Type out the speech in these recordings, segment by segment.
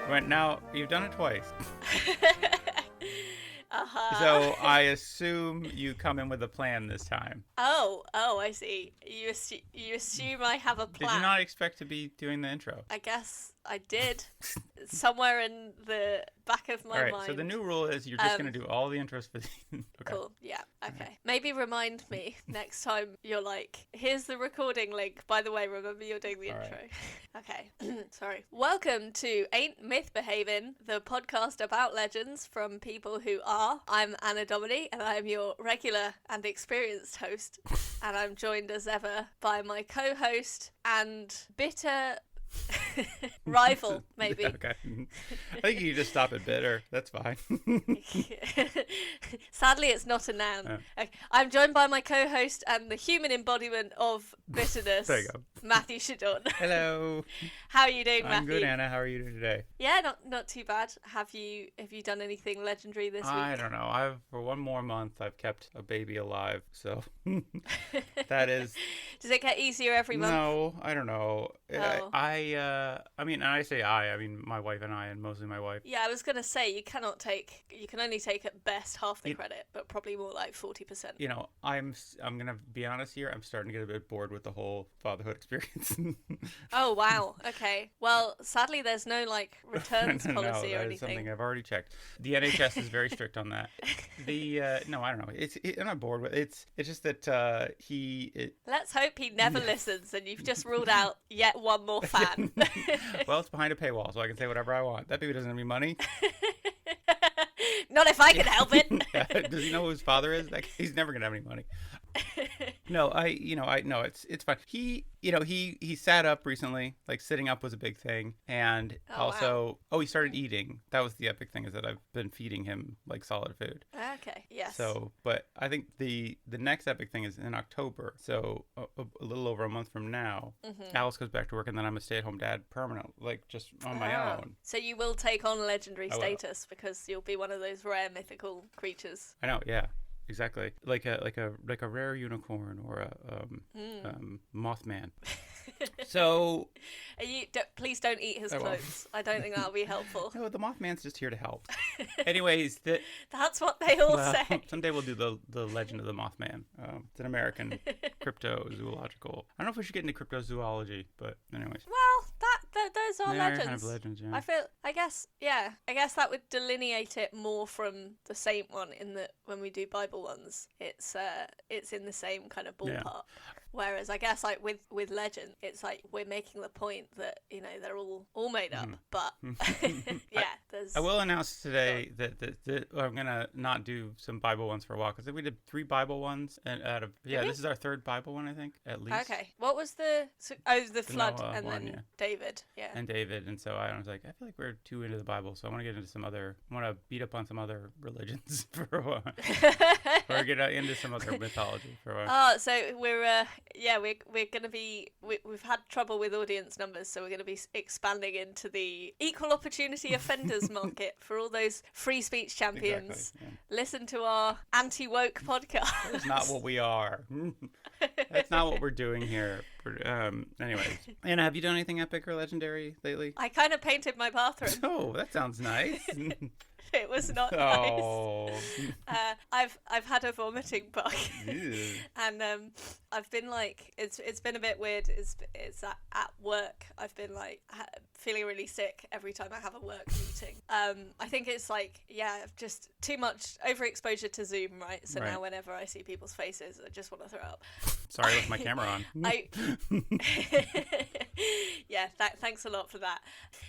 Right now, you've done it twice. Uh-huh. So I assume you come in with a plan this time. Oh, I see. You assume I have a plan. Did you not expect to be doing the intro? I guess I did. Somewhere in the back of my All right, mind. so the new rule is you're just going to do all the intros for the... Okay. Cool, yeah, okay. Maybe remind me next time you're like, here's the recording link. By the way, remember you're doing the intro. Right. Okay, sorry. Welcome to Ain't Mythbehavin, the podcast about legends from people who are. I'm Anna Dominy, and I'm your regular and experienced host. And I'm joined as ever by my co-host and bitter... rival, maybe. Okay. I think you just stop at bitter. That's fine. Sadly, it's not a noun. Oh. Okay. I'm joined by my co-host and the human embodiment of bitterness, There you go. Mathew Shadon. Hello. How are you doing, Matthew? I'm good, Anna. How are you doing today? Yeah, not too bad. Have you done anything legendary this week? I don't know. For one more month, I've kept a baby alive. So that is. Does it get easier every month? No, I don't know. Oh. I mean, and I say I mean my wife and I, and mostly my wife. Yeah, I was gonna say you can only take at best half the credit, but probably more like 40%. You know, I'm gonna be honest here. I'm starting to get a bit bored with the whole fatherhood experience. Oh wow. Okay. Well, sadly, there's no like returns policy or that anything. Is something I've already checked. The NHS is very strict on that. No, I don't know. I'm not bored with it. It's just that Let's hope he never listens, and you've just ruled out yet one more fan. Well, it's behind a paywall, so I can say whatever I want. That baby doesn't have any money. Not if I can help it. Yeah. Does he know who his father is? Like, he's never gonna have any money. No, it's fine. He sat up recently. Like, sitting up was a big thing, and he started eating. That was the epic thing, is that I've been feeding him like solid food. Okay. Yes. So, but I think the next epic thing is in October. So a little over a month from now, Alice goes back to work, and then I'm a stay-at-home dad permanent, like just on my own. So you will take on legendary status because you'll be one of those rare mythical creatures. I know. Yeah. Exactly, like a rare unicorn or a Mothman. So, please don't eat his clothes. I don't think that'll be helpful. No, the Mothman's just here to help. Anyways, that's what they all say. Someday we'll do the legend of the Mothman. It's an American cryptozoological. I don't know if we should get into cryptozoology, but anyways. Well, those are legends. Kind of legends, yeah. I guess that would delineate it more from the Saint one, in that when we do Bible ones, it's in the same kind of ballpark. Yeah. Whereas I guess like with legend, it's like we're making the point that they're all made up. But yeah, I will announce today that I'm gonna not do some Bible ones for a while, because we did 3 Bible ones, and this is our 3rd Bible one, I think, at least. Okay, what was the flood Noah and one, then yeah. David, yeah. And David, and so I was like, I feel like we're too into the Bible, so I want to get into some other. I want to beat up on some other religions for a while, or get into some other mythology for a while. Oh, so we're gonna be we've had trouble with audience numbers, so we're gonna be expanding into the equal opportunity offenders market for all those free speech champions. Exactly, yeah. Listen to our anti-woke podcast. That's not what we are. That's not what we're doing here. Anyways, Anna, have you done anything epic or legendary lately? I kind of painted my bathroom. Oh, that sounds nice. It was not nice. I've had a vomiting bug, and I've been like, it's been a bit weird. It's at work. I've been like feeling really sick every time I have a work meeting. I think it's like just too much overexposure to Zoom, right? So now whenever I see people's faces, I just want to throw up. Sorry, I left my camera on. Thanks a lot for that.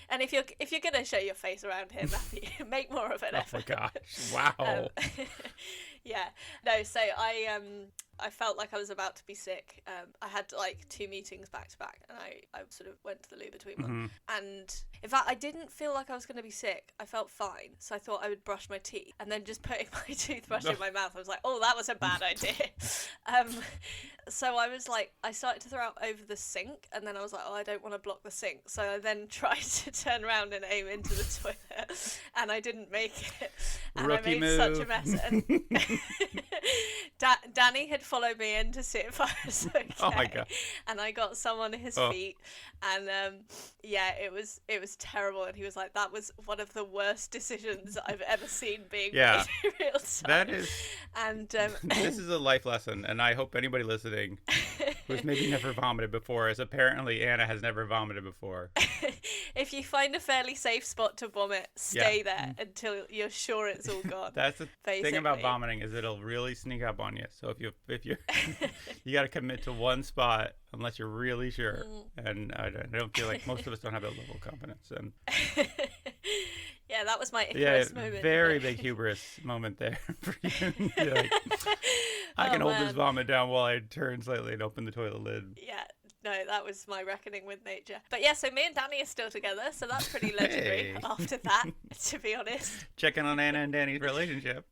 And if you're gonna show your face around here, Matthew, make more of an effort. Oh my gosh! Wow. So I felt like I was about to be sick. I had like 2 meetings back to back, and I sort of went to the loo between them. And in fact, I didn't feel like I was going to be sick. I felt fine, so I thought I would brush my teeth, and then just putting my toothbrush in my mouth, I was like, oh, that was a bad idea. So I was like, I started to throw up over the sink, and then I was like, oh, I don't want to block the sink. So I then tried to turn around and aim into the toilet, and I didn't make it. And Rookie I made move. such a mess. And Danny had followed me in to see if I was okay. Oh my God. And I got some on his feet, and it was terrible. And he was like, "That was one of the worst decisions I've ever seen being made in real time." That is. And this is a life lesson, and I hope anybody listening who's maybe never vomited before, as apparently Anna has never vomited before. If you find a fairly safe spot to vomit, stay there until you're sure it's all gone. That's the thing about vomiting, is it'll really sneak up on you. So if you're you got to commit to one spot unless you're really sure. And I don't feel like most of us don't have that level of confidence. And yeah, that was my Icarus moment. Very big hubris moment there for you. You're like, I can hold this vomit down while I turn slightly and open the toilet lid. Yeah. No, that was my reckoning with nature. But yeah, so me and Danny are still together, so that's pretty legendary after that, to be honest. Checking on Anna and Danny's relationship.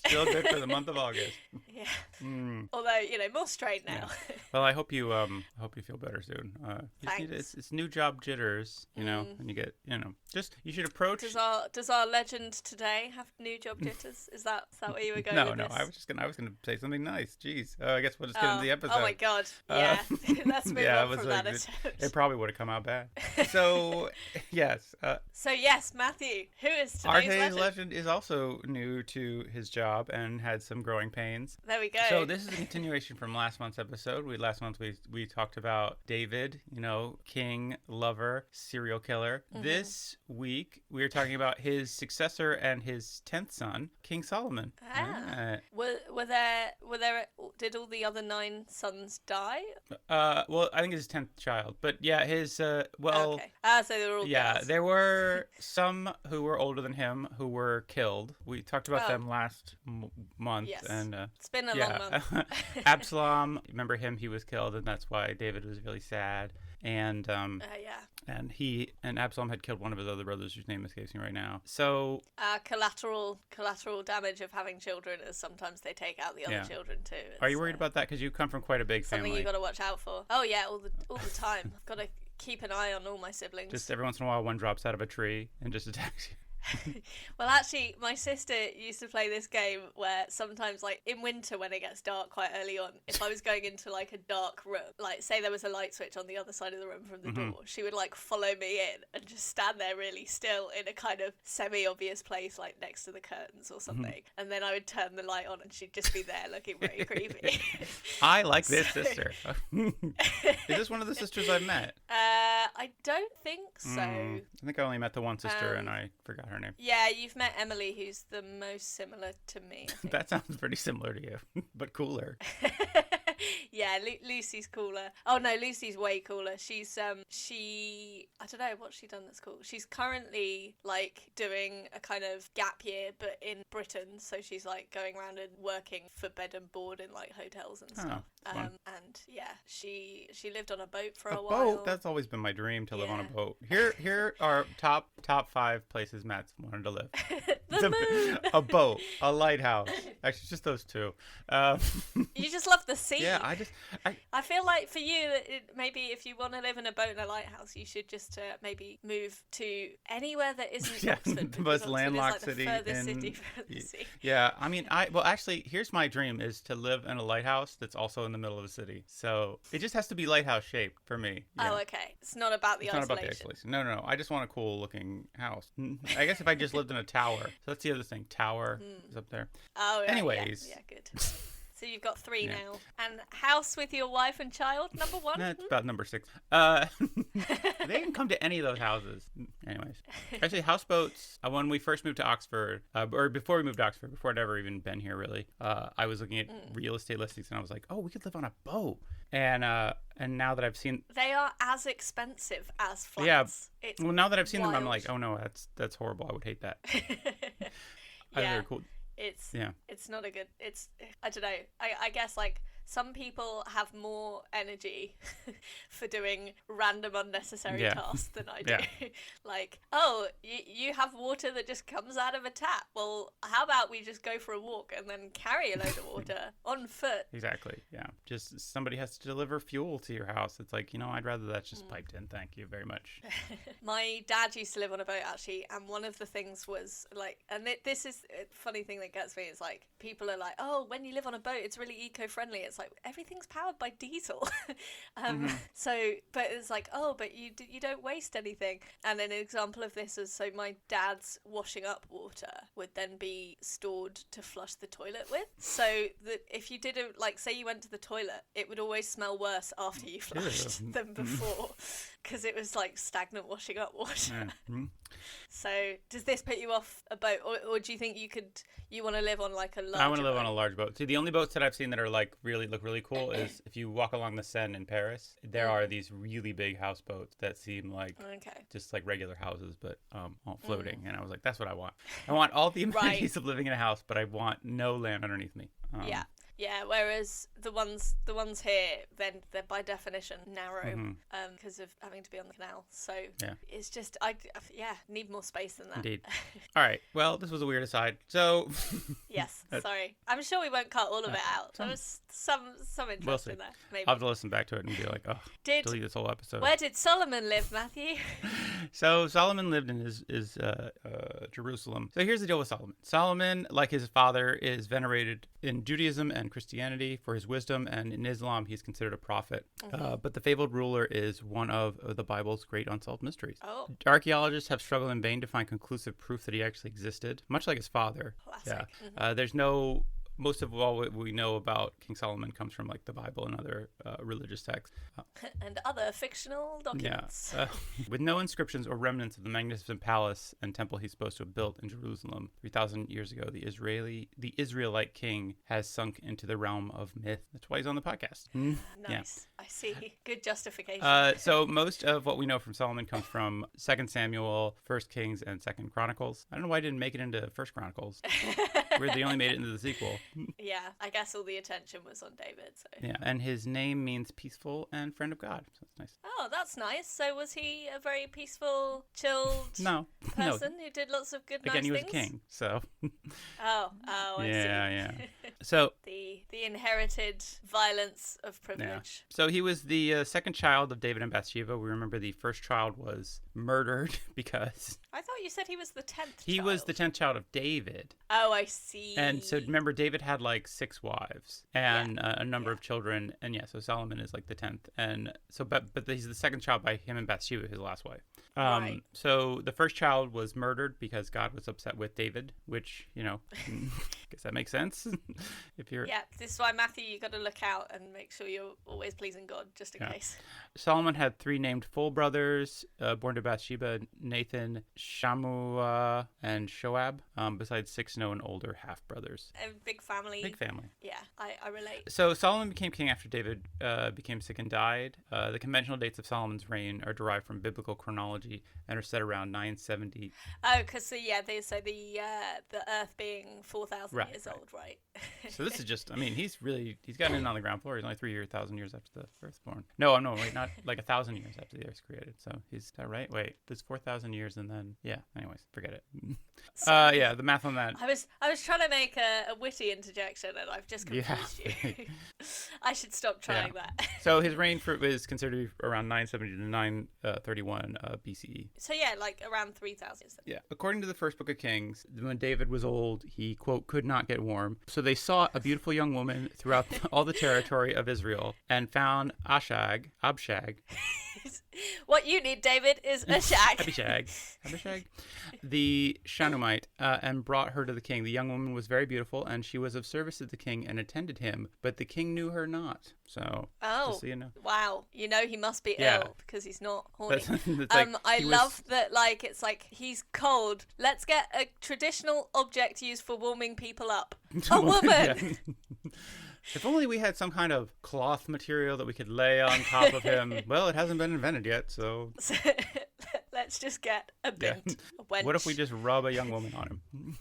Still good for the month of August. Yeah. Although, more straight now. Yeah. Well, I hope you feel better soon. Thanks. It's new job jitters, and you get, you should approach. Does our legend today have new job jitters? Is that where you were going with this? No, I was gonna say something nice. Jeez. I guess we'll just get into the episode. Oh my God. Yeah. Let's move on from that attempt. It probably would have come out bad. So, yes. Matthew, who is today's legend is also new to his job and had some growing pains. There we go. So this is a continuation from last month's episode. Last month we talked about David, king, lover, serial killer. This week we are talking about his successor and his 10th son, King Solomon. Did all the other 9 sons die? Well, I think it's his 10th child, but yeah, his okay. So they were all girls. There were some who were older than him who were killed. We talked about them last month. Yes. And it's been a long month. Absalom, remember him? He was killed, and that's why David was really sad. And and Absalom had killed one of his other brothers, whose name escapes me right now. So collateral damage of having children is sometimes they take out the other children too. Are you worried about that? Because you come from quite a big family. Something you got to watch out for. Oh yeah, all the time. Got to keep an eye on all my siblings. Just every once in a while, one drops out of a tree and just attacks you. Well, actually, my sister used to play this game where sometimes, like in winter when it gets dark quite early on, if I was going into like a dark room, like say there was a light switch on the other side of the room from the door, she would like follow me in and just stand there really still in a kind of semi-obvious place, like next to the curtains or something, and then I would turn the light on and she'd just be there looking very creepy. I like this sister. Is this one of the sisters I've met? I don't think so. I think I only met the one sister and I forgot her name. Yeah, you've met Emily, who's the most similar to me. That sounds pretty similar to you, but cooler. Yeah, Lucy's cooler. Oh no, Lucy's way cooler. She's I don't know what's she done that's cool. She's currently like doing a kind of gap year, but in Britain. So she's like going around and working for bed and board in like hotels and stuff. And yeah, she lived on a boat for a while. Boat? That's always been my dream, to live on a boat. Here are top 5 places Matt's wanted to live. The moon. A boat, a lighthouse. Actually, just those 2. You just love the sea. Yeah, I feel like for you, maybe if you want to live in a boat in a lighthouse, you should just maybe move to anywhere that isn't Oxford. The most landlocked city. City from the sea. Yeah, I mean, actually, here's my dream: is to live in a lighthouse that's also in the middle of a city. So it just has to be lighthouse shaped for me. Yeah. Oh, okay. It's not about the isolation. Not about the isolation. No. I just want a cool looking house. I guess if I just lived in a tower. So that's the other thing. Tower is up there. Oh, right. Anyways. Yeah, good. So you've got 3 now. And house with your wife and child, number 1? That's about number 6. They didn't come to any of those houses. Anyways. Actually, houseboats, when we first moved to Oxford, or before we moved to Oxford, before I'd ever even been here really, I was looking at real estate listings and I was like, oh, we could live on a boat. And now that I've seen... They are as expensive as flats. Yeah. Well, now that I've seen them, I'm like, oh no, that's horrible. I would hate that. Yeah. Cool. It's not a good, I don't know. I guess like some people have more energy for doing random unnecessary tasks than I do. Like, oh, you have water that just comes out of a tap. Well, how about we just go for a walk and then carry a load of water on foot? Exactly. Yeah. Just somebody has to deliver fuel to your house. It's like, I'd rather that's just piped in. Thank you very much. My dad used to live on a boat, actually, and one of the things was like, and this is a funny thing that gets me, is like, people are like, oh, when you live on a boat, it's really eco-friendly. It's like, everything's powered by diesel. So, but it's like, oh, but you don't waste anything. And an example of this is, so my dad's washing up water would then be stored to flush the toilet with. So that if you did like, say you went to the toilet, it would always smell worse after you flushed than before, because it was like stagnant washing up water. So does this put you off a boat, or do you think you want to live on like a large? I want to live on a large boat. See, the only boats that I've seen that are like look really cool is if you walk along the Seine in Paris, there are these really big houseboats that seem like just like regular houses, but all floating. And I was like, that's what I want. I want all the amenities of living in a house, but I want no land underneath me. Yeah, whereas the ones here, then they're by definition narrow, because of having to be on the canal. So it's just, I need more space than that. Indeed. All right. Well, this was a weird aside. So yes, sorry. I'm sure we won't cut all of it out. There was some interest in there. Maybe I'll have to listen back to it and be like, oh, delete this whole episode. Where did Solomon live, Matthew? So Solomon lived in his Jerusalem. So here's the deal with Solomon. Solomon, like his father, is venerated in Judaism and Christianity for his wisdom, and in Islam he's considered a prophet. But the fabled ruler is one of the Bible's great unsolved mysteries. Archaeologists have struggled in vain to find conclusive proof that he actually existed, much like his father. Classic. There's most of all what we know about King Solomon comes from like the Bible and other religious texts. And other fictional documents. With no inscriptions or remnants of the magnificent palace and temple he's supposed to have built in Jerusalem 3,000 years ago, the Israelite king has sunk into the realm of myth. That's why he's on the podcast. Nice. Yeah. I see. Good justification. So most of what we know from Solomon comes from 2 Samuel, 1 Kings, and 2 Chronicles. I don't know why I didn't make it into 1 Chronicles. Weird, they only made it into the sequel. Yeah, I guess all the attention was on David. So. Yeah, and his name means peaceful and friend of God. So that's nice. Oh, that's nice. So was he a very peaceful, chilled person who did lots of good, nice things? Again, he was a king, so. I see. Yeah. So the inherited violence of privilege. Yeah. So he was the second child of David and Bathsheba. We remember the first child was murdered because... I thought you said he was the 10th child. He was the 10th child of David. Oh, I see. And so remember, David had like 6 wives and a number of children. And so Solomon is like the 10th. And so, but he's the second child by him and Bathsheba, his last wife. Right. So the first child was murdered because God was upset with David, which, guess that makes sense. If you're... Yeah, this is why, Matthew, you got to look out and make sure you're always pleasing God, just in case. Solomon had 3 named full brothers, born to Bathsheba: Nathan, Shammua, and Shoab, besides 6 known older half-brothers. A big family. Big family. Yeah, I relate. So Solomon became king after David became sick and died. The conventional dates of Solomon's reign are derived from biblical chronology and are set around 970. Oh, because the Earth being 4,000 years old, right? So this is just, he's gotten in on the ground floor. He's only 3,000 years after the Earth's born. No, wait, not like 1,000 years after the Earth's created. So is that right? Wait, there's 4,000 years and then anyways, forget it. The math on that. I was trying to make a witty interjection and I've just confused you. I should stop trying that. So his reign is considered to be around 970 to 931 BCE. So like around 3,000. Yeah. According to the first book of Kings, when David was old, he, quote, could not get warm. So they sought a beautiful young woman throughout all the territory of Israel and found Abishag. What you need, David, is a shag. Abishag, the Shunammite, and brought her to the king. The young woman was very beautiful, and she was of service to the king and attended him, but the king knew her not. So, just so you know. Wow. He must be ill because he's not horny. I love that, it's like, he's cold. Let's get a traditional object used for warming people up. A woman! If only we had some kind of cloth material that we could lay on top of him. Well, it hasn't been invented yet, so... Let's just get a bint. A wench. What if we just rub a young woman on him?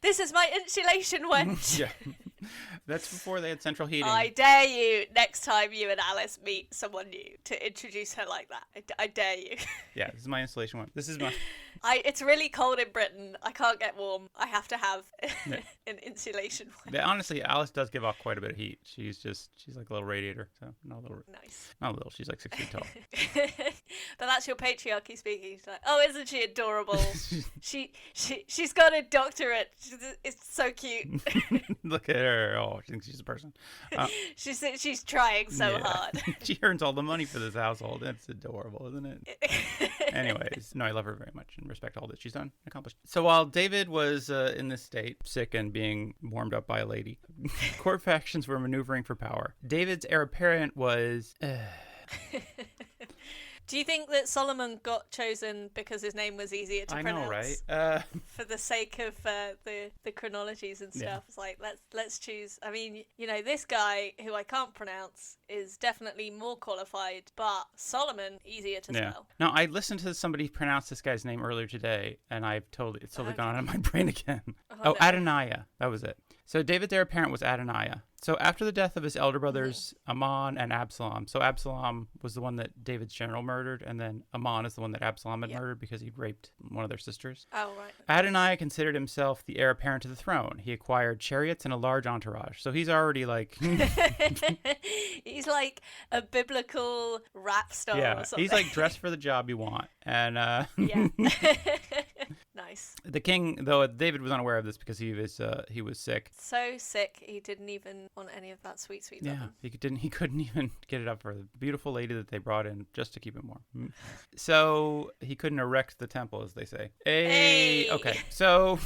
This is my insulation wench. That's before they had central heating. I dare you, next time you and Alice meet someone new, to introduce her like that. I dare you. Yeah, this is my installation one. This is my... It's really cold in Britain. I can't get warm. I have to have an insulation one. Yeah, honestly, Alice does give off quite a bit of heat. She's like a little radiator. So not a little. Nice. Not a little. She's like 6 feet tall. But that's your patriarchy speaking. She's like, oh, isn't she adorable? She's got a doctorate. It's so cute. Look at her. Oh, she thinks she's a person. She's trying so hard. She earns all the money for this household. It's adorable, isn't it? Anyways, no, I love her very much and respect all that she's done and accomplished. So while David was in this state, sick and being warmed up by a lady, court factions were maneuvering for power. David's heir apparent was... Do you think that Solomon got chosen because his name was easier to pronounce? I know, right? For the sake of the chronologies and stuff, Yeah. It's like let's choose. I mean, this guy who I can't pronounce is definitely more qualified, but Solomon easier to spell. No, I listened to somebody pronounce this guy's name earlier today, and it's totally gone out of my brain again. Oh, no. Adoniah, that was it. So David's heir apparent was Adoniah. So after the death of his elder brothers, Ammon and Absalom. So Absalom was the one that David's general murdered, and then Ammon is the one that Absalom had murdered because he'd raped one of their sisters. Oh, right. Adoniah considered himself the heir apparent to the throne. He acquired chariots and a large entourage. So he's already like... He's like a biblical rap star or something. He's like dressed for the job you want. And yeah. Nice. The king, though, David was unaware of this because he was sick. So sick, he didn't even want any of that sweet loving. He couldn't even get it up for the beautiful lady that they brought in just to keep him warm. So he couldn't erect the temple, as they say. Hey! Okay, so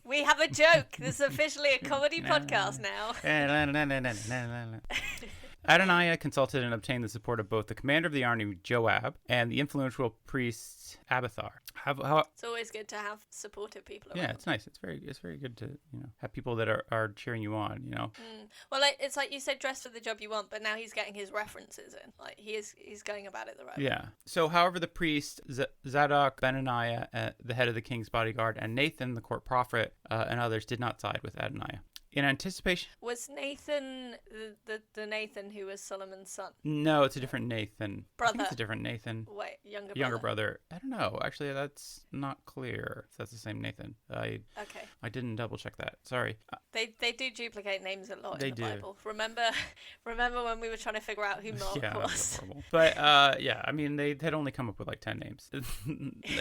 we have a joke. This is officially a comedy podcast now. Adoniah consulted and obtained the support of both the commander of the army, Joab, and the influential priest Abiathar. It's always good to have supportive people around. Yeah, it's nice. It's very good to have people that are cheering you on. Well, it's like you said, dress for the job you want, but now he's getting his references in. Like he's going about it the right way. Yeah. So, however, the priest Zadok, Benaniah, the head of the king's bodyguard, and Nathan, the court prophet, and others did not side with Adoniah. In anticipation... Was Nathan the Nathan who was Solomon's son? No, it's a different Nathan. Brother. I think it's a different Nathan. Wait, younger brother. I don't know. Actually, that's not clear if that's the same Nathan. Okay. I didn't double check that. Sorry. They do duplicate names a lot in the do. Bible. Remember when we were trying to figure out who Mark was? That was horrible. But I mean, they had only come up with like 10 names.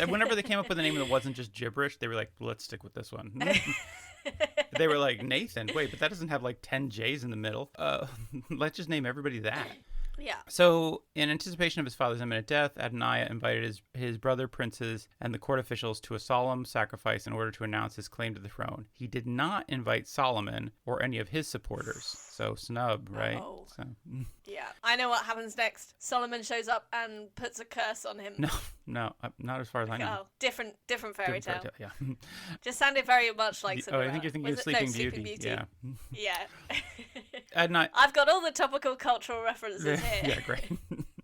Whenever they came up with a name that wasn't just gibberish, they were like, let's stick with this one. They were like, Nathan, wait, but that doesn't have like 10 J's in the middle. Let's just name everybody that. Yeah. So, in anticipation of his father's imminent death, Adoniah invited his brother princes and the court officials to a solemn sacrifice in order to announce his claim to the throne. He did not invite Solomon or any of his supporters. So, snub, right? Oh. So. Yeah. I know what happens next. Solomon shows up and puts a curse on him. No, not as far as I know. Oh, different fairy tale. Yeah. Just sounded very much like Cinderella. I think you're thinking of Sleeping Beauty. Yeah. Yeah. I've got all the topical cultural references here. Yeah, great.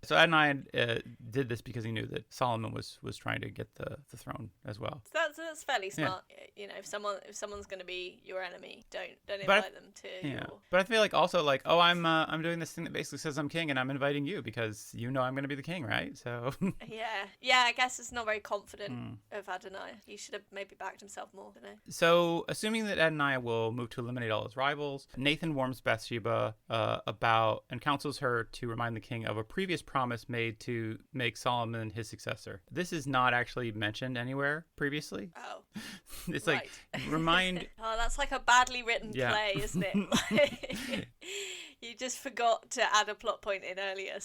So Adoniah did this because he knew that Solomon was trying to get the throne as well. So that's fairly smart. Yeah. If someone's going to be your enemy, don't invite them to. Yeah. But I feel like also like, oh, I'm doing this thing that basically says I'm king and I'm inviting you because I'm going to be the king, right? So. Yeah. I guess it's not very confident of Adoniah. He should have maybe backed himself more, didn't he? So, assuming that Adoniah will move to eliminate all his rivals, Nathan warns Bathsheba about and counsels her to remind the king of a previous promise made to make Solomon his successor. This is not actually mentioned anywhere previously. Oh. It's like, remind... Oh, that's like a badly written play, isn't it? You just forgot to add a plot point in earlier,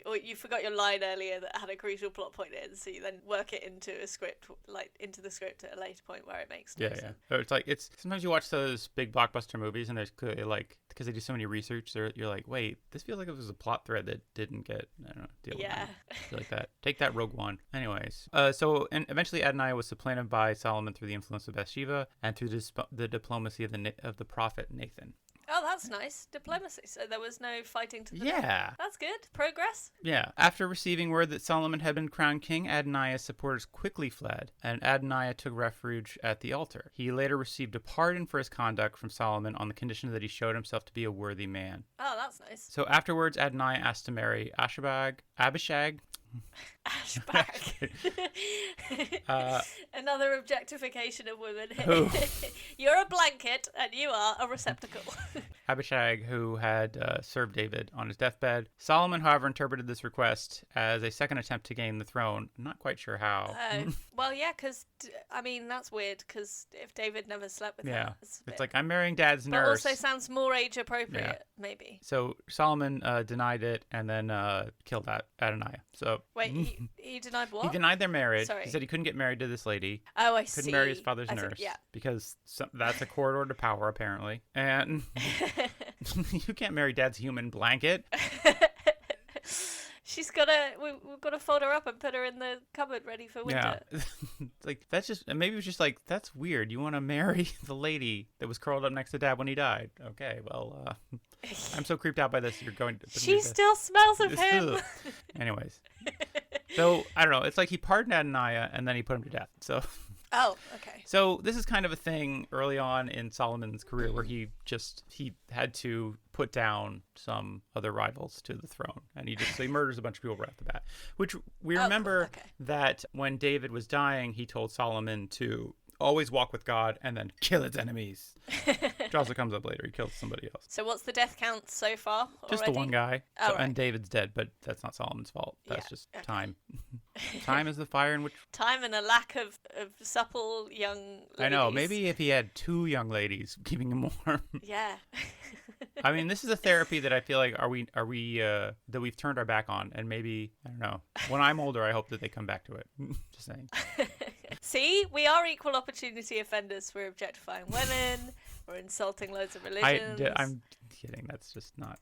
or you forgot your line earlier that had a crucial plot point in, so you then work it into the script at a later point where it makes no sense. So it's sometimes you watch those big blockbuster movies and there's clearly like, because they do so many research, you're like, wait, this feels like it was a plot thread that didn't get, I don't know, deal with it. Like that. Take that, Rogue One. Anyways, and eventually Adoniah was supplanted by Solomon through the influence of Bathsheba and through the diplomacy of the prophet Nathan. Oh, that's nice. Diplomacy. So there was no fighting to the death. Yeah. That's good. Progress. Yeah. After receiving word that Solomon had been crowned king, Adoniah's supporters quickly fled, and Adoniah took refuge at the altar. He later received a pardon for his conduct from Solomon on the condition that he showed himself to be a worthy man. Oh, that's nice. So afterwards, Adoniah asked to marry Abishag. Ashbag. Another objectification of women. You're a blanket and you are a receptacle. Abishag, who had served David on his deathbed. Solomon, however, interpreted this request as a second attempt to gain the throne. I'm not quite sure how. Well, yeah, because, I mean, that's weird, because if David never slept with her... It's like, I'm marrying Dad's nurse. But also sounds more age-appropriate, maybe. So Solomon denied it and then killed Adoniah. So wait, he denied what? He denied their marriage. Sorry. He said he couldn't get married to this lady. Oh, I see. Couldn't marry his father's nurse. Because that's a corridor to power, apparently. And you can't marry Dad's human blanket. She's gotta. We've got to fold her up and put her in the cupboard ready for winter. Yeah, like that's just maybe it was just like that's weird. You want to marry the lady that was curled up next to Dad when he died? Okay, well, I'm so creeped out by this. You're going to. She still smells of him. Anyways, so I don't know. It's like he pardoned Adoniah and then he put him to death. So. Oh, okay. So this is kind of a thing early on in Solomon's career where he had to put down some other rivals to the throne, and he murders a bunch of people right off the bat. Which we remember that when David was dying, he told Solomon to always walk with God and then kill its enemies. Which also comes up later. He kills somebody else. So what's the death count so far? Just the one guy. Oh, right. And David's dead, but that's not Solomon's fault. That's just time. Time is the fire in which... Time and a lack of supple young ladies. I know. Maybe if he had 2 young ladies keeping him warm. Yeah. I mean, this is a therapy that I feel like that we've turned our back on, and maybe I don't know. When I'm older, I hope that they come back to it. Just saying. See, we are equal opportunity offenders for objectifying women. We're insulting loads of religions. I'm kidding. That's just not.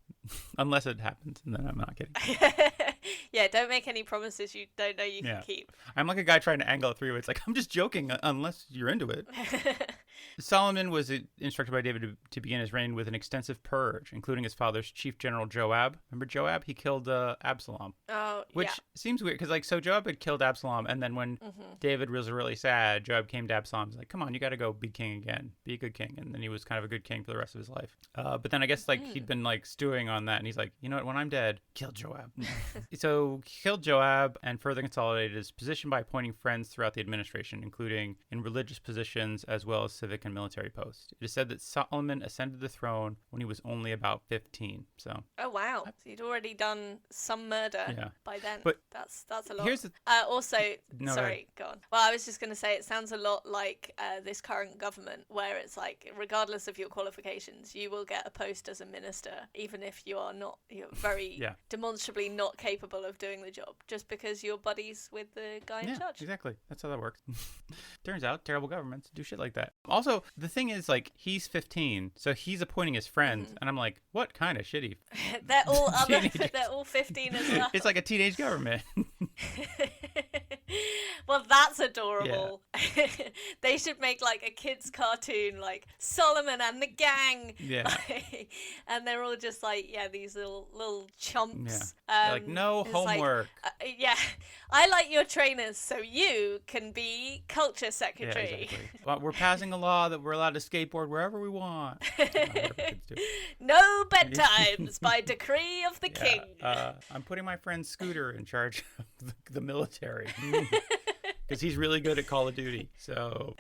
Unless it happens, and then I'm not kidding. Yeah, don't make any promises you don't know you can keep. I'm like a guy trying to angle it through. It's like I'm just joking, unless you're into it. Solomon was instructed by David to begin his reign with an extensive purge, including his father's chief general Joab. Remember Joab? He killed Absalom. Oh, which seems weird because so Joab had killed Absalom, and then when David was really sad, Joab came to Absalom. He's like, "Come on, you got to go be king again. Be a good king." And then he was kind of a good king for the rest of his life. But then I guess he'd been stewing on that, and he's like, "You know what? When I'm dead, kill Joab." So he killed Joab and further consolidated his position by appointing friends throughout the administration, including in religious positions as well as civic and military posts. It is said that Solomon ascended the throne when he was only about 15. So. Oh wow! So he'd already done some murder by then. But that's a lot. Here's the... Go on. Well, I was just going to say it sounds a lot like this current government, where it's like, regardless of your qualifications, you will get a post as a minister, even if you're very demonstrably not capable of doing the job, just because you're buddies with the guy in charge. Exactly. That's how that works. Turns out terrible governments do shit like that. Also, the thing is, he's 15, so he's appointing his friends, and I'm like, what kind of shitty? They're all 15 as well. It's like a teenage government. Well, that's adorable. Yeah. They should make a kid's cartoon, Solomon and the gang. Yeah. And they're all just these little chumps. Yeah. No homework. I like your trainers so you can be culture secretary. Yeah, exactly. Well, we're passing a law that we're allowed to skateboard wherever we want. No bedtimes by decree of the king. I'm putting my friend Scooter in charge of the military. Because he's really good at Call of Duty, so...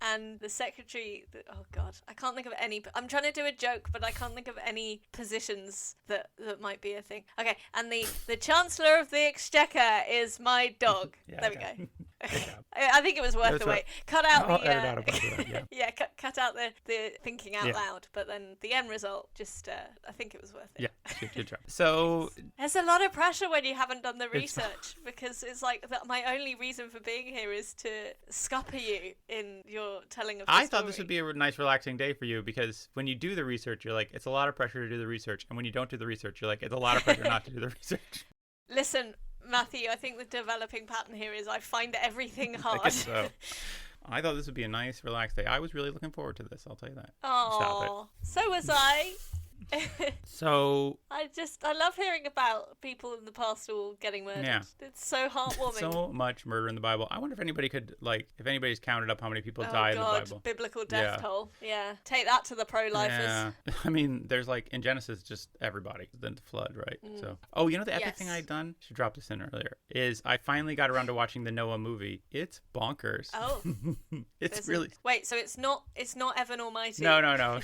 And the secretary... Oh, God. I can't think of any... I'm trying to do a joke, but I can't think of any positions that might be a thing. Okay, and the Chancellor of the Exchequer is my dog. There we go. I think it was worth the wait. Cut out cut out the thinking out loud, but then the end result, I think it was worth it. Yeah, good job. So there's a lot of pressure when you haven't done the research, because it's my only reason for being here is to scupper you in your telling of the story. I thought this would be a nice relaxing day for you, because when you do the research, you're like, it's a lot of pressure to do the research, and when you don't do the research, you're like, it's a lot of pressure not to do the research. Listen, Matthew, I think the developing pattern here is I find everything hard. I guess so. I thought this would be a nice, relaxed day. I was really looking forward to this. I'll tell you that. Oh, so was I. So I love hearing about people in the past all getting murdered. Yeah. It's so heartwarming. So much murder in the Bible. I wonder if anybody could, like, if anybody's counted up how many people Oh died God, in the Bible. biblical death toll. Yeah, take that to the pro-lifers. Yeah. I mean, there's like in Genesis, just everybody. Then the flood, right? So, oh, you know the epic thing I'd done? Should drop this in earlier. Is I finally got around to watching the Noah movie. It's bonkers. Oh, it's really. Wait, so it's not Evan Almighty? No.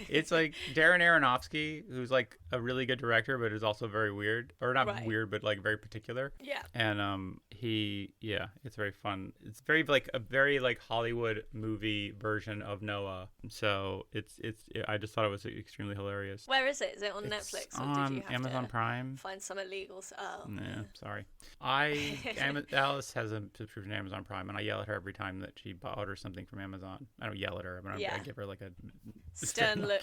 It's like Darren Aronofsky, who's like a really good director, but is also very weird, or not weird, but like very particular. Yeah. And it's very fun. It's very like a very like Hollywood movie version of Noah. So I just thought it was extremely hilarious. Where is it? Is it on Netflix? Or On did you have Amazon to Prime. find some illegal? Oh. Yeah, sorry. Alice has a subscription to Amazon Prime, and I yell at her every time that she orders something from Amazon. I don't yell at her, but I give her like a stern look.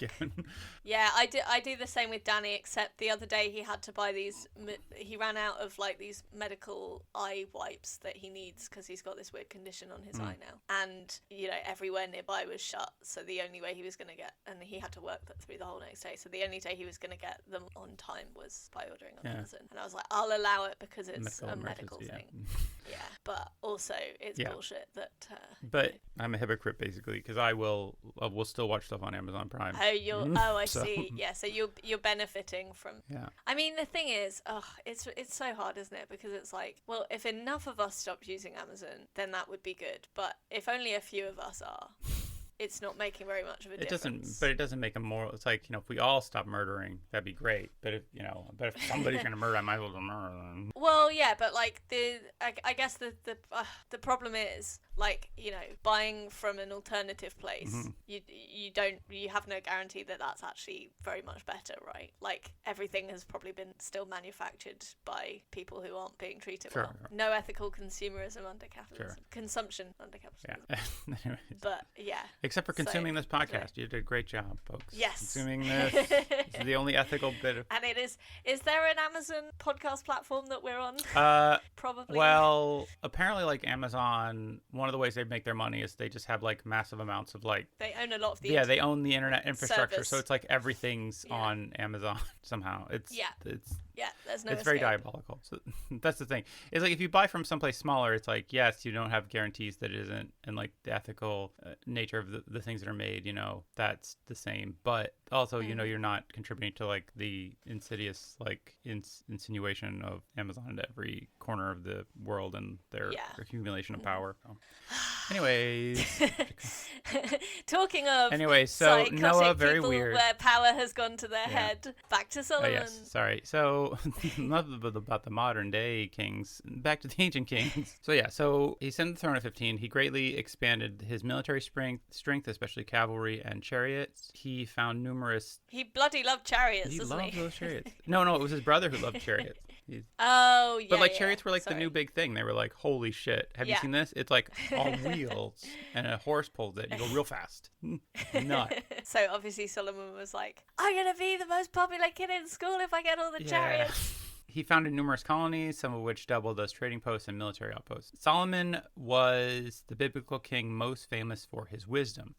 Yeah, I do the same with Danny, except the other day he had to buy these. He ran out of like these medical eye wipes that he needs because he's got this weird condition on his eye now, and everywhere nearby was shut. So the only way he was going to get, and he had to work through the whole next day. So the only day he was going to get them on time was by ordering on Amazon. And I was like, I'll allow it because it's a medical thing. Yeah, but also it's bullshit that. But I'm a hypocrite basically because we'll still watch stuff on Amazon Prime. Oh, I see. Yeah, so you're benefiting from. Yeah. I mean, the thing is, it's so hard, isn't it? Because it's like, well, if enough of us stopped using Amazon, then that would be good. But if only a few of us are, it's not making very much of a difference. It doesn't make a moral. It's like, if we all stop murdering, that'd be great. But if somebody's gonna murder, I might as well murder them. Well, yeah, but like I guess the problem is, like, buying from an alternative place, you have no guarantee that that's actually very much better, right? Like, everything has probably been still manufactured by people who aren't being treated well. No ethical consumerism under capitalism. Consumption under capitalism. Yeah. Anyways. But yeah. Except for consuming this podcast. You did a great job, folks. Yes. Consuming this. This is the only ethical bit of... And it is there an Amazon podcast platform that we're on? Probably. Well, apparently, like, Amazon, one of the ways they make their money is they just have, like, massive amounts of, like... They own a lot of the... Yeah, they own the internet infrastructure, service. so it's like everything's on Amazon somehow. It's there's no It's escape. very diabolical. So that's the thing. It's like if you buy from someplace smaller, it's like, yes, you don't have guarantees that it isn't, and like the ethical nature of the things that are made, that's the same. But also, you're not contributing to like the insidious like insinuation of Amazon into every corner of the world and their accumulation of power. So. Anyways. Talking of so Noah, very people weird. Where power has gone to their head. Back to Solomon. Oh, yes, sorry. So not about the modern day kings. Back to the ancient kings. So he ascended the throne at 15. He greatly expanded his military strength, especially cavalry and chariots. He found numerous. He bloody loved chariots. He doesn't loved he? those chariots. No, it was his brother who loved chariots. But like chariots were like the new big thing. They were like, holy shit. Have you seen this? It's like on wheels and a horse pulls it. You go real fast. Nut. So obviously Solomon was like, I'm going to be the most popular kid in school if I get all the chariots. He founded numerous colonies, some of which doubled as trading posts and military outposts. Solomon was the biblical king most famous for his wisdom.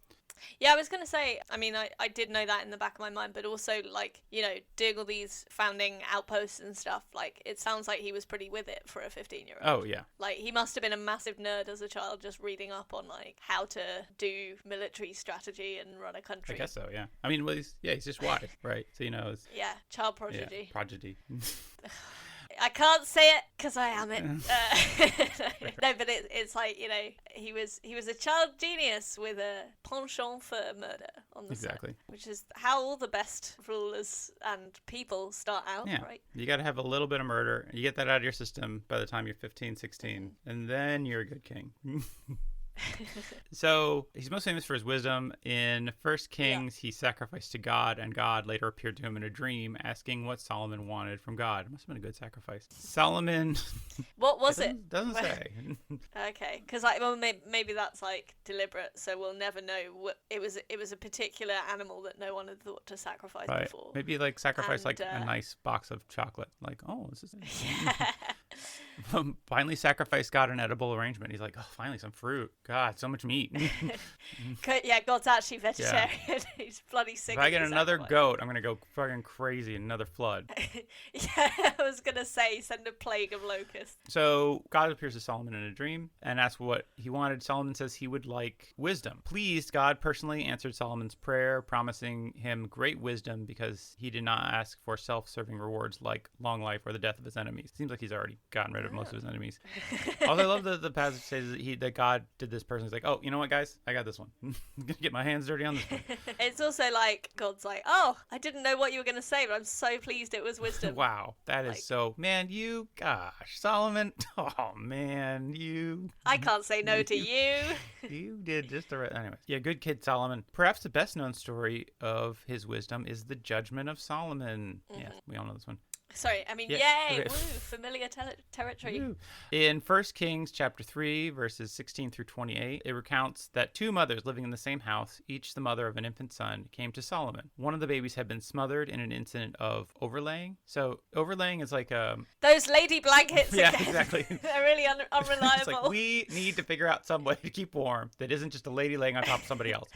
Yeah, I was going to say, I mean, I did know that in the back of my mind, but also, like, doing all these founding outposts and stuff, like, it sounds like he was pretty with it for a 15-year-old. Oh, yeah. Like, he must have been a massive nerd as a child, just reading up on, like, how to do military strategy and run a country. I guess so, yeah. I mean, he's just wise, right? So, Yeah, child prodigy. Yeah, prodigy. I can't say it because I am it. No, but it's like, he was a child genius with a penchant for murder on the side, which is how all the best rulers and people start out, right? You got to have a little bit of murder. You get that out of your system by the time you're 15, 16, and then you're a good king. So he's most famous for his wisdom. In 1 Kings, he sacrificed to God, and God later appeared to him in a dream, asking what Solomon wanted from God. It must have been a good sacrifice. Solomon. What was it? Doesn't say. Okay, because maybe that's like deliberate, so we'll never know. What it was a particular animal that no one had thought to sacrifice before. Maybe like sacrifice like a nice box of chocolate. Like, oh, this is. Finally sacrificed God an edible arrangement. He's like, oh, finally some fruit. God, so much meat. Yeah, God's actually vegetarian. Yeah. He's bloody sick. If I get another goat, I'm going to go fucking crazy. Another flood. Yeah, I was going to say, send a plague of locusts. So God appears to Solomon in a dream and asks what he wanted. Solomon says he would like wisdom. Pleased, God personally answered Solomon's prayer, promising him great wisdom because he did not ask for self-serving rewards like long life or the death of his enemies. Seems like he's already gotten rid of most of his enemies. Also, I love the passage says that God did this person. He's like, oh, you know what, guys? I got this one. I'm going to get my hands dirty on this one. It's also like, God's like, oh, I didn't know what you were going to say, but I'm so pleased it was wisdom. Wow. That is so, man, gosh, Solomon. Oh, man, I can't say no to you. You did just the right. Anyway, yeah, good kid, Solomon. Perhaps the best known story of his wisdom is the Judgment of Solomon. Mm-hmm. Yeah, we all know this one. Sorry, I mean, yay, okay. Woo, familiar territory. Woo. In 1 Kings chapter 3, verses 16 through 28, it recounts that two mothers living in the same house, each the mother of an infant son, came to Solomon. One of the babies had been smothered in an incident of overlaying. So overlaying is like those lady blankets yeah, again. Exactly. They're really unreliable. It's like, we need to figure out some way to keep warm that isn't just a lady laying on top of somebody else.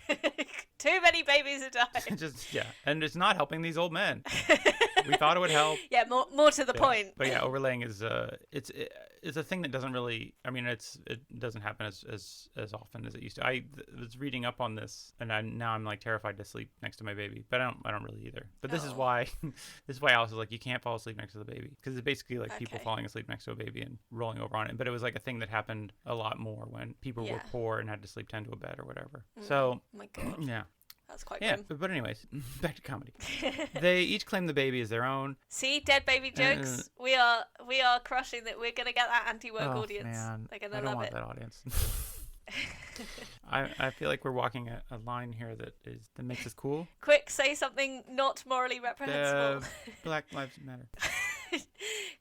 Too many babies are dying. And it's not helping these old men. We thought it would help. Yeah, more to the point. But yeah, overlaying is it's a thing that doesn't really. I mean, it doesn't happen as often as it used to. I was reading up on this, and now I'm like terrified to sleep next to my baby. But I don't really either. But this is why Alice is like, you can't fall asleep next to the baby, because it's basically like people falling asleep next to a baby and rolling over on it. But it was like a thing that happened a lot more when people were poor and had to sleep 10 to a bed or whatever. So my God. Yeah. That's quite grim. But anyways, back to comedy. They each claim the baby as their own. See, dead baby jokes. We are crushing that. We're gonna get that anti-woke audience. Man. They're gonna I don't love want it. that audience. I feel like we're walking a line here that makes us cool. Quick, say something not morally reprehensible. Black Lives Matter.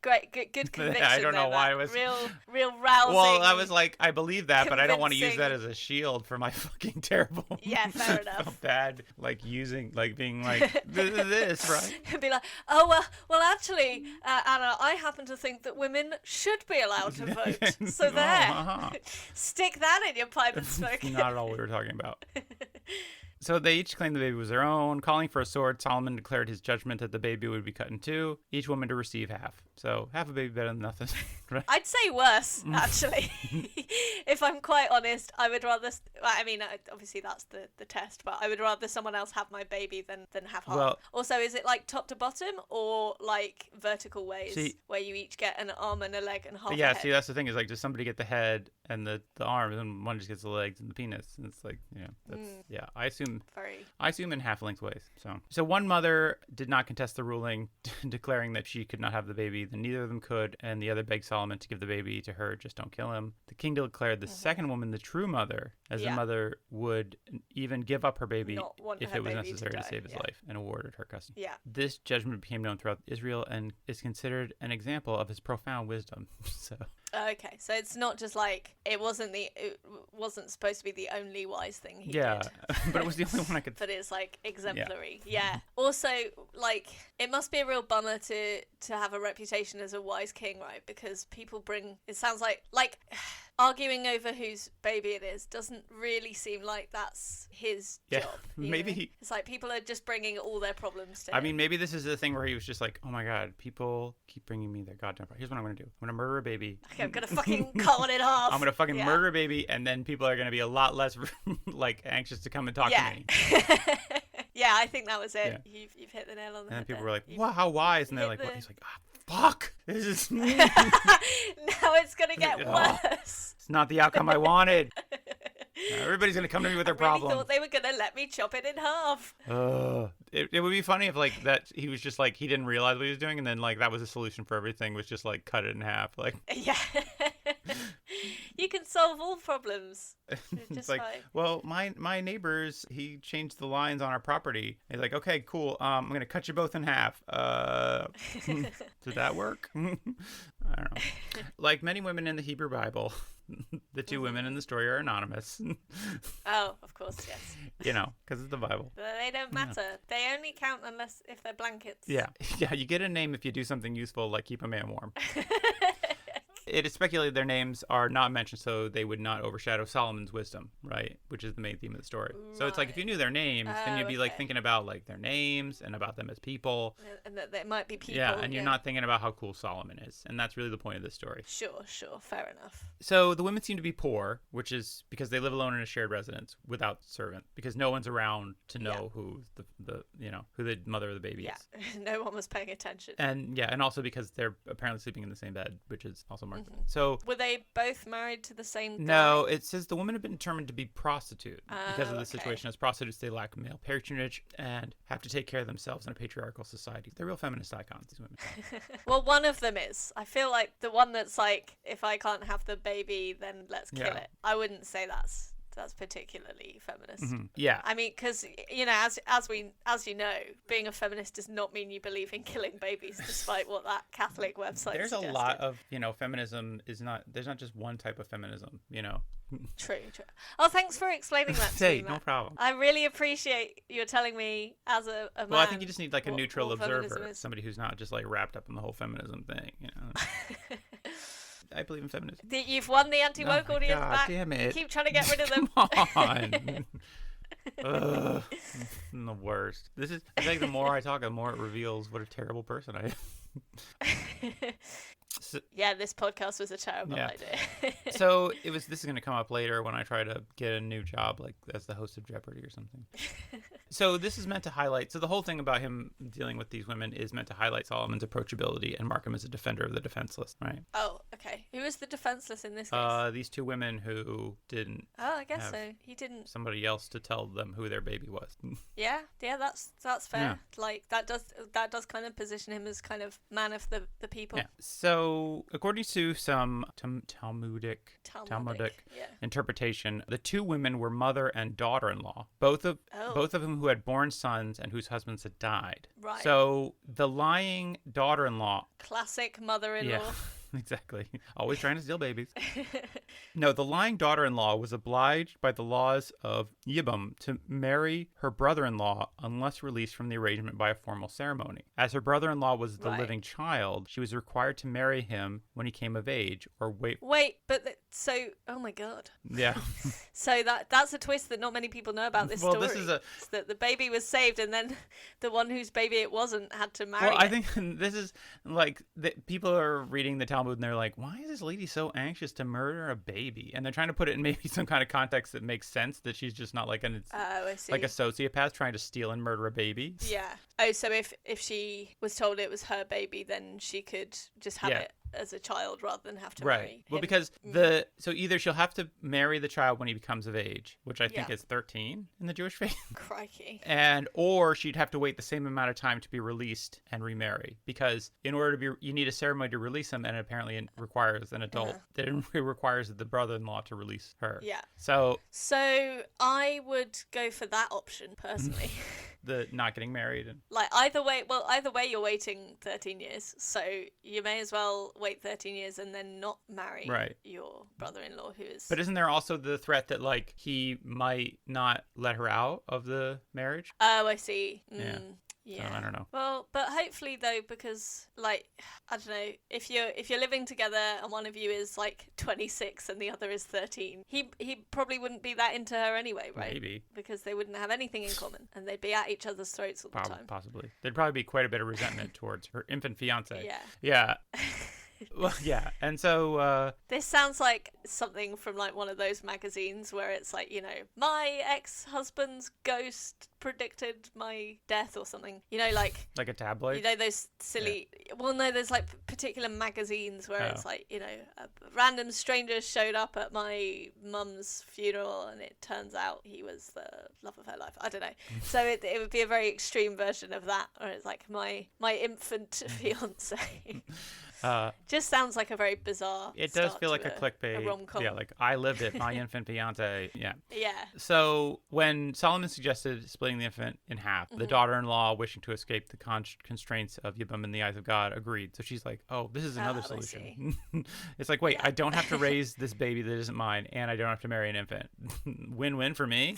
Great, good conviction. I don't know why it was real rousing. Well, I was like, I believe that, but I don't want to use that as a shield for my fucking terrible. Yeah, fair enough. I felt bad, like being like this, right? And be like, oh well, actually, Anna, I happen to think that women should be allowed to vote. So there, stick that in your pipe and smoke. Not at all what we were talking about. So they each claimed the baby was their own. Calling for a sword, Solomon declared his judgment that the baby would be cut in two, each woman to receive half. So half a baby better than nothing. Right? I'd say worse, actually. If I'm quite honest, I would rather... I mean, obviously that's the test, but I would rather someone else have my baby than have half. Well, also, is it like top to bottom or like vertical ways where you each get an arm and a leg and half a head? See, that's the thing is like, does somebody get the head and the arms and one just gets the legs and the penis? And it's like, I assume in half-length ways. So one mother did not contest the ruling, declaring that she could not have the baby. Then neither of them could, and the other begged Solomon to give the baby to her. Just don't kill him. The king declared the second woman the true mother, as the mother would even give up her baby if it was necessary to save his life, and awarded her custody. Yeah. This judgment became known throughout Israel and is considered an example of his profound wisdom. Okay, so it's not just like it wasn't supposed to be the only wise thing he did. Yeah, but it was the only one I could. But it's like exemplary. Yeah. Also, like it must be a real bummer to have a reputation as a wise king, right? Because people bring. It sounds like arguing over whose baby it is doesn't really seem like that's his job. Maybe it's like people are just bringing all their problems to him. I mean, maybe this is the thing where he was just like, oh my God, people keep bringing me their goddamn problem. Here's what I'm going to do. I'm going to murder a baby. Okay, I'm going to fucking cut one in half. I'm going to fucking murder a baby, and then people are going to be a lot less like anxious to come and talk to me. Yeah, I think that was it. Yeah. You've hit the nail on the head. And people were like, wow, how wise. And they're like, what? He's like, fuck. This is... Now it's going to get worse. It's not the outcome I wanted. Everybody's going to come to me with their problems. I thought they were going to let me chop it in half. It would be funny if like that he was just like, he didn't realize what he was doing, and then like that was the solution for everything, was just like cut it in half. Like, yeah. You can solve all problems. It's like, well, my neighbors, he changed the lines on our property. He's like, okay, cool. I'm going to cut you both in half. Did that work? I don't know. Like many women in the Hebrew Bible, the two women in the story are anonymous. Oh, of course, yes. Because it's the Bible. But they don't matter. Yeah. They only count if they're blankets. Yeah. Yeah, you get a name if you do something useful, like keep a man warm. it is speculated their names are not mentioned so they would not overshadow Solomon's wisdom, right? Which is the main theme of the story. Right. So it's like if you knew their names, then you'd be like thinking about like their names and about them as people. And that they might be people. Yeah, and you're not thinking about how cool Solomon is. And that's really the point of this story. Sure, fair enough. So the women seem to be poor, which is because they live alone in a shared residence without servant, because no one's around to know who who the mother of the baby is. No one was paying attention. And also because they're apparently sleeping in the same bed, which is also marked. So were they both married to the same guy? No, it says the women have been determined to be prostitute because of the situation. As prostitutes, they lack male patronage and have to take care of themselves in a patriarchal society. They're real feminist icons, these women. Well, one of them is. I feel like the one that's like, if I can't have the baby, then let's kill it. I wouldn't say that's particularly feminist. Mm-hmm. Yeah. I mean, because, as you know, being a feminist does not mean you believe in killing babies, despite what that Catholic website There's suggested. a lot of, feminism is not, there's not just one type of feminism, True. Oh, thanks for explaining that to me, Matt. No problem. I really appreciate you telling me as a man. Well, I think you just need like a neutral observer, somebody who's not just like wrapped up in the whole feminism thing, I believe in feminism. You've won the anti-woke audience back. Damn it. You keep trying to get rid of them. Come on. Ugh, I'm the worst. I think the more I talk, the more it reveals what a terrible person I am. Yeah, this podcast was a terrible idea. So this is going to come up later when I try to get a new job, like as the host of Jeopardy or something. So this is meant to highlight, so the whole thing about him dealing with these women is meant to highlight Solomon's approachability and mark him as a defender of the defenseless, right? Oh, okay. Who is the defenseless in this case? These two women who didn't I guess so. He didn't. Somebody else to tell them who their baby was. Yeah, that's fair. Yeah. Like that does kind of position him as kind of man of the people. Yeah. So according to some Talmudic interpretation, the two women were mother and daughter-in-law, both of whom who had born sons and whose husbands had died. Right. So the lying daughter-in-law. Classic mother-in-law. Yeah. Exactly. Always trying to steal babies. No, the lying daughter-in-law was obliged by the laws of Yibam to marry her brother-in-law unless released from the arrangement by a formal ceremony. As her brother-in-law was the living child, she was required to marry him when he came of age or wait, oh my God. Yeah. So that's a twist that not many people know about this story. This is it's that the baby was saved and then the one whose baby it wasn't had to marry I think this is like people are reading the Talmud and they're like, why is this lady so anxious to murder a baby? And they're trying to put it in maybe some kind of context that makes sense, that she's just not like I see. like a sociopath trying to steal and murder a baby. Yeah. Oh, so if she was told it was her baby, then she could just have it as a child rather than have to marry him. Well, because so either she'll have to marry the child when he becomes of age, which I think is 13 in the Jewish faith. Crikey. Or she'd have to wait the same amount of time to be released and remarry, because in order to you need a ceremony to release him, and apparently it requires an adult. That it requires the brother-in-law to release her. Yeah. So I would go for that option personally. The not getting married and like either way you're waiting 13 years, so you may as well wait 13 years and then not marry your brother-in-law who is. But isn't there also the threat that like he might not let her out of the marriage? Oh, I see. Yeah. So, I don't know. Well, but hopefully though, because like I don't know, if you're living together and one of you is like 26 and the other is 13, he probably wouldn't be that into her anyway, right? Maybe. Because they wouldn't have anything in common and they'd be at each other's throats all the time. Possibly. There'd probably be quite a bit of resentment towards her infant fiance. Yeah. Yeah. Well, yeah, and so this sounds like something from like one of those magazines where it's like, my ex-husband's ghost predicted my death or something. Like a tabloid. Those silly. Yeah. Well, no, there's like particular magazines where it's like, a random stranger showed up at my mum's funeral and it turns out he was the love of her life. I don't know. So it would be a very extreme version of that, where it's like my infant fiance. Just sounds like a very bizarre. It does feel like a clickbait. A rom-com. Yeah, like I lived it, my infant fiance. Yeah. Yeah. So when Solomon suggested splitting the infant in half, the daughter-in-law, wishing to escape the constraints of Yibam in the eyes of God, agreed. So she's like, "Oh, this is another solution." It's like, wait, I don't have to raise this baby that isn't mine, and I don't have to marry an infant. Win-win for me.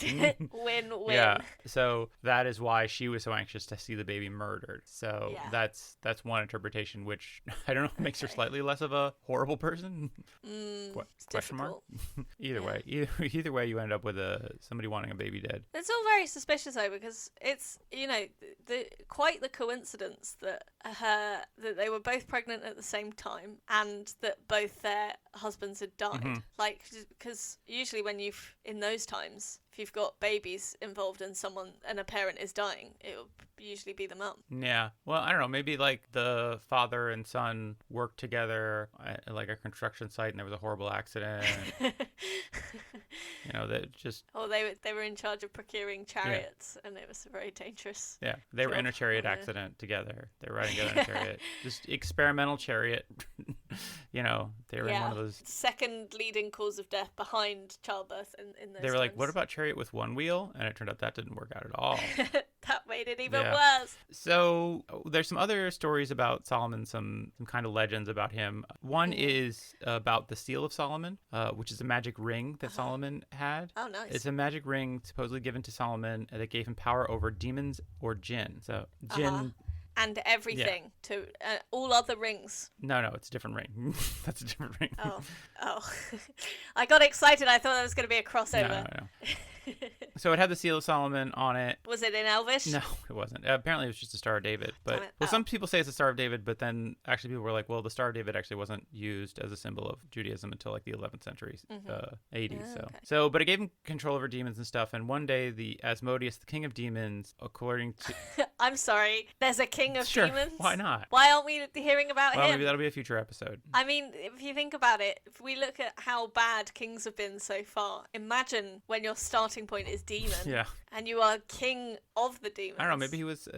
Win-win. Yeah. So that is why she was so anxious to see the baby murdered. So that's one interpretation, which I don't know makes her slightly less of a horrible person. Question mark? Either way, you end up with somebody wanting a baby dead. It's all very suspicious though, because it's quite the coincidence that that they were both pregnant at the same time and that both their husbands had died. Like, because usually in those times, if you've got babies involved and a parent is dying, it will usually be the mum. Yeah. Well, I don't know. Maybe like the father and son worked together at like a construction site and there was a horrible accident. That just... Oh, they were in charge of procuring chariots and it was very dangerous. Yeah. They were in a chariot accident together. They were riding together in a chariot. Just experimental chariot. They were in one of those... Second leading cause of death behind childbirth in those They were like, times. what about chariot with one wheel? And it turned out that didn't work out at all. That made it even worse. So there's some other stories about Solomon, some kind of legends about him. One is about the Seal of Solomon, which is a magic ring that Solomon had. Oh, nice. It's a magic ring supposedly given to Solomon that gave him power over demons or jinn. So jinn... And everything to all other rings. No, it's a different ring. That's a different ring. Oh. I got excited. I thought that was going to be a crossover. No. So it had the Seal of Solomon on it. Was it in Elvish? No, it wasn't. Apparently it was just the Star of David. But some people say it's the Star of David, but then actually people were like, well, the Star of David actually wasn't used as a symbol of Judaism until like the 11th century, 80s. But it gave him control over demons and stuff. And one day the Asmodeus, the king of demons, according to... I'm sorry, there's a king of demons? Why not? Why aren't we hearing about him? Well, maybe that'll be a future episode. I mean, if you think about it, if we look at how bad kings have been so far, imagine when your starting point is demon. Yeah. And you are king of the demons. I don't know. Maybe he was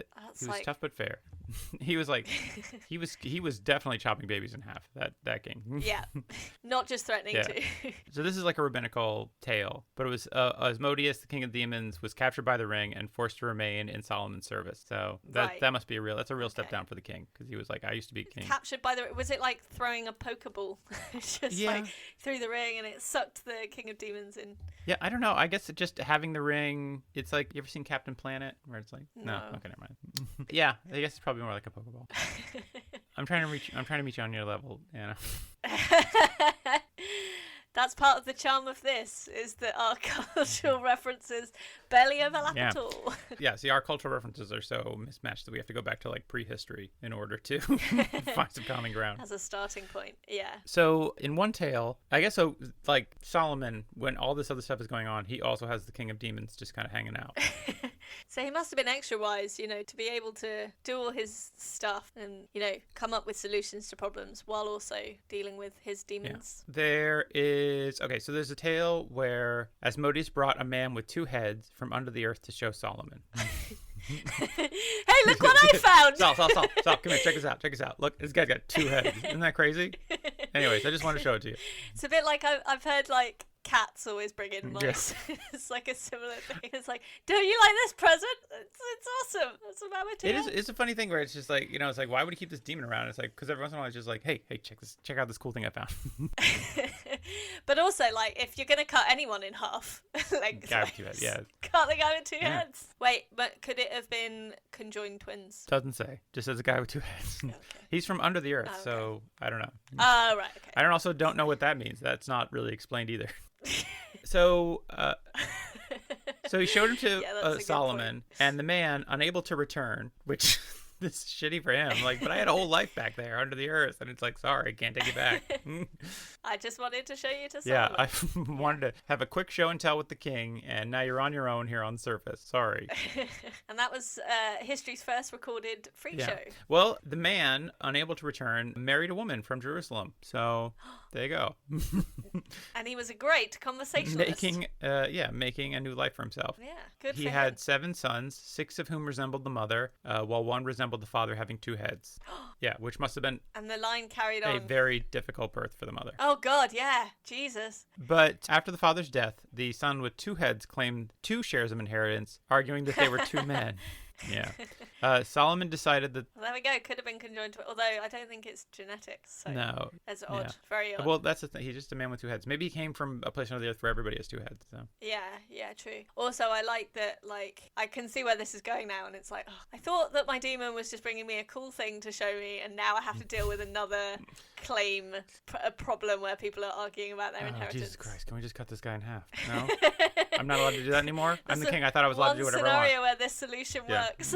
tough but fair. He was like, he was definitely chopping babies in half. That king. Yeah, not just threatening to. So this is like a rabbinical tale, but it was Asmodeus, the king of demons, was captured by the ring and forced to remain in Solomon's service. So that must be that's a real step down for the king, because he was like, I used to be king. Captured by was it like throwing a pokeball? Just like through the ring and it sucked the king of demons in. Yeah, I don't know. I guess just having the ring, it's like, you ever seen Captain Planet, where it's like, no. Okay, never mind. Yeah, I guess it's probably more like a Pokeball. I'm trying to meet you on your level, Anna. That's part of the charm of this, is that our cultural references barely overlap at all. Yeah, see, our cultural references are so mismatched that we have to go back to like prehistory in order to find some common ground. As a starting point, yeah. So in one tale, I guess, so like Solomon, when all this other stuff is going on, he also has the king of demons just kind of hanging out. So he must have been extra wise, to be able to do all his stuff and, come up with solutions to problems while also dealing with his demons. Yeah. There's a tale where Asmodeus brought a man with two heads from under the earth to show Solomon. Hey, look what I found! Stop. Come here, check this out. Look, this guy's got two heads. Isn't that crazy? Anyways, I just wanted to show it to you. It's a bit like I've heard, like, cats always bring in mice. Yeah. It's like a similar thing. It's like, don't you like this present? It's awesome. It's about my tail. It's a funny thing where it's just like, it's like, why would he keep this demon around? It's like, because every once in a while it's just like, hey, check out this cool thing I found. But also, like, if you're gonna cut anyone in half, like, guy with two heads, yeah, cut the guy with two heads. Wait, but could it have been conjoined twins? Doesn't say. Just says a guy with two heads. Okay. He's from under the earth, so I don't know. Oh, right. Okay. I also don't know what that means. That's not really explained either. So he showed him to Solomon, and the man, unable to return, which this is shitty for him. Like, but I had a whole life back there under the earth, and it's like, sorry, can't take it back. I just wanted to show you to Solomon. Yeah, I wanted to have a quick show and tell with the king, and now you're on your own here on the surface. Sorry. And that was history's first recorded freak show. Well, the man, unable to return, married a woman from Jerusalem. So there you go. And he was a great conversationalist. Making a new life for himself. Yeah, good for him. He had 7 sons, 6 of whom resembled the mother, while one resembled the father, having 2 heads. Yeah, which must have been... And the line carried on. A very difficult birth for the mother. Oh, God, yeah. Jesus. But after the father's death, the son with 2 heads claimed 2 shares of inheritance, arguing that they were 2 men. Yeah. Solomon decided that. Well, there we go. Could have been conjoined, although I don't think it's genetics. So No. it's odd. Yeah. Very odd. Well, that's the thing. He's just a man with two heads. Maybe he came from a place on the earth where everybody has two heads. So. Yeah, true. Also, I like that, like, I can see where this is going now, and it's like, oh, I thought that my demon was just bringing me a cool thing to show me, and now I have to deal with another claim, a problem where people are arguing about their inheritance. Jesus Christ, can we just cut this guy in half? No? I'm not allowed to do that anymore? I'm the king. I thought I was allowed to do whatever I want. One scenario where this solution works.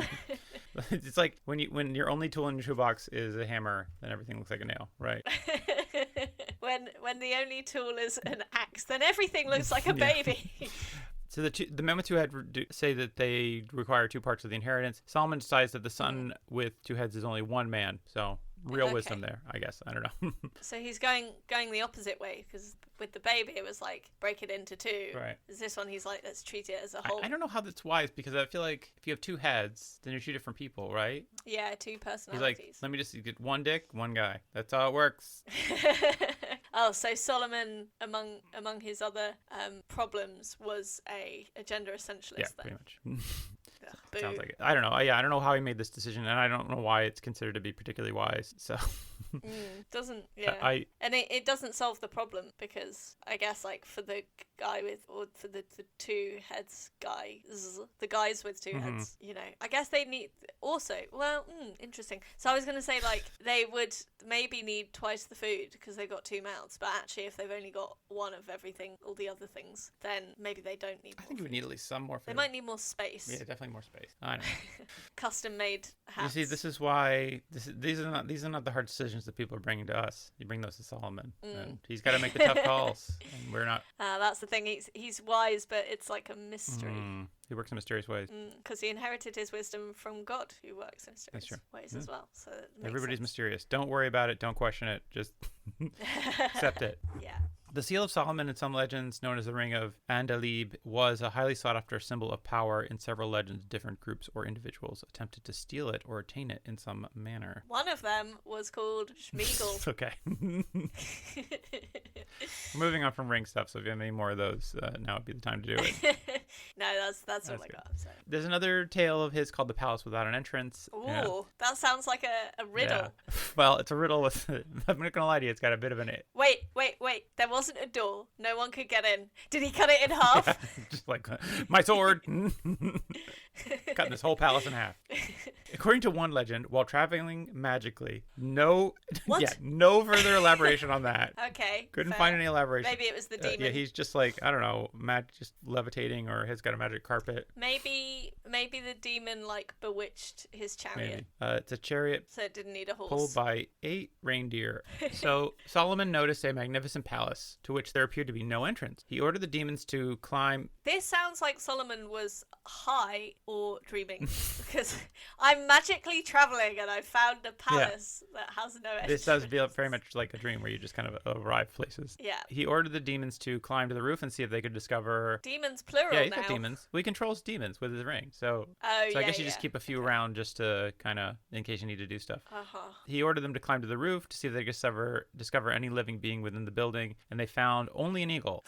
It's like when your only tool in your toolbox is a hammer, then everything looks like a nail, right? When the only tool is an axe, then everything looks like a baby. So the men with two heads say that they require two parts of the inheritance. Solomon decides that the son with two heads is only one man. So real wisdom there, I guess. I don't know. So he's going the opposite way, because with the baby it was like break it into two. Right. This one he's like, let's treat it as a whole. I don't know how that's wise, because I feel like if you have two heads, then you're two different people, right? Yeah, two personalities. He's like, let me just get one dick, one guy. That's how it works. Oh, so Solomon, among his other problems, was a gender essentialist. Yeah, then. pretty much. Boo. Sounds like it. I don't know. I don't know how he made this decision, and I don't know why it's considered to be particularly wise. So doesn't and it doesn't solve the problem, because I guess, like, for the guy with, or for the two heads the guys with two heads, you know, I guess they need also, well, interesting. So I was going to say, like, they would maybe need twice the food because they've got two mouths, but actually if they've only got one of everything, all the other things, then maybe they don't need more. I think you would need at least some more food. They might need more space. Yeah, definitely more space. I don't know. Custom made hats. You see, this is why these are not the hard decisions that people are bringing to us. You bring those to Solomon, and he's got to make the tough calls, and we're not. That's the thing. He's wise, but it's like a mystery. He works in mysterious ways. Because he inherited his wisdom from God, who works in mysterious ways as well. So everybody's mysterious. Don't worry about it. Don't question it. Just accept it. Yeah. The Seal of Solomon, in some legends known as the Ring of Andalib, was a highly sought-after symbol of power. In several legends, different groups or individuals attempted to steal it or attain it in some manner. One of them was called Schmeagol. Okay. We're moving on from ring stuff, so if you have any more of those, now would be the time to do it. No, that's all I got. So. There's another tale of his called The Palace Without an Entrance. Ooh, that sounds like a riddle. Yeah. Well, it's a riddle with, I'm not going to lie to you, it's got a bit of an it. Wait. There wasn't a door. No one could get in. Did he cut it in half? Yeah, just like, my sword. Cutting this whole palace in half. According to one legend, while traveling magically, no further elaboration on that. Okay. Couldn't find any elaboration. Maybe it was the demon. Yeah, he's just like, I don't know, just levitating, or has got a magic carpet. Maybe the demon like bewitched his chariot. Maybe. It's a chariot so it didn't need a horse. Pulled by 8 reindeer. So Solomon noticed a magnificent palace to which there appeared to be no entrance. He ordered the demons to climb. This sounds like Solomon was high or dreaming, because I'm magically traveling and I found a palace that has no entrance. This does feel very much like a dream where you just kind of arrive places. Yeah. He ordered the demons to climb to the roof and see if they could discover... Demons plural Yeah, he's now. got demons. Well, he controls demons with his ring. So I guess you just keep a few around just to kind of, in case you need to do stuff. Uh-huh. He ordered them to climb to the roof to see if they could discover any living being within the building, and they found only an eagle.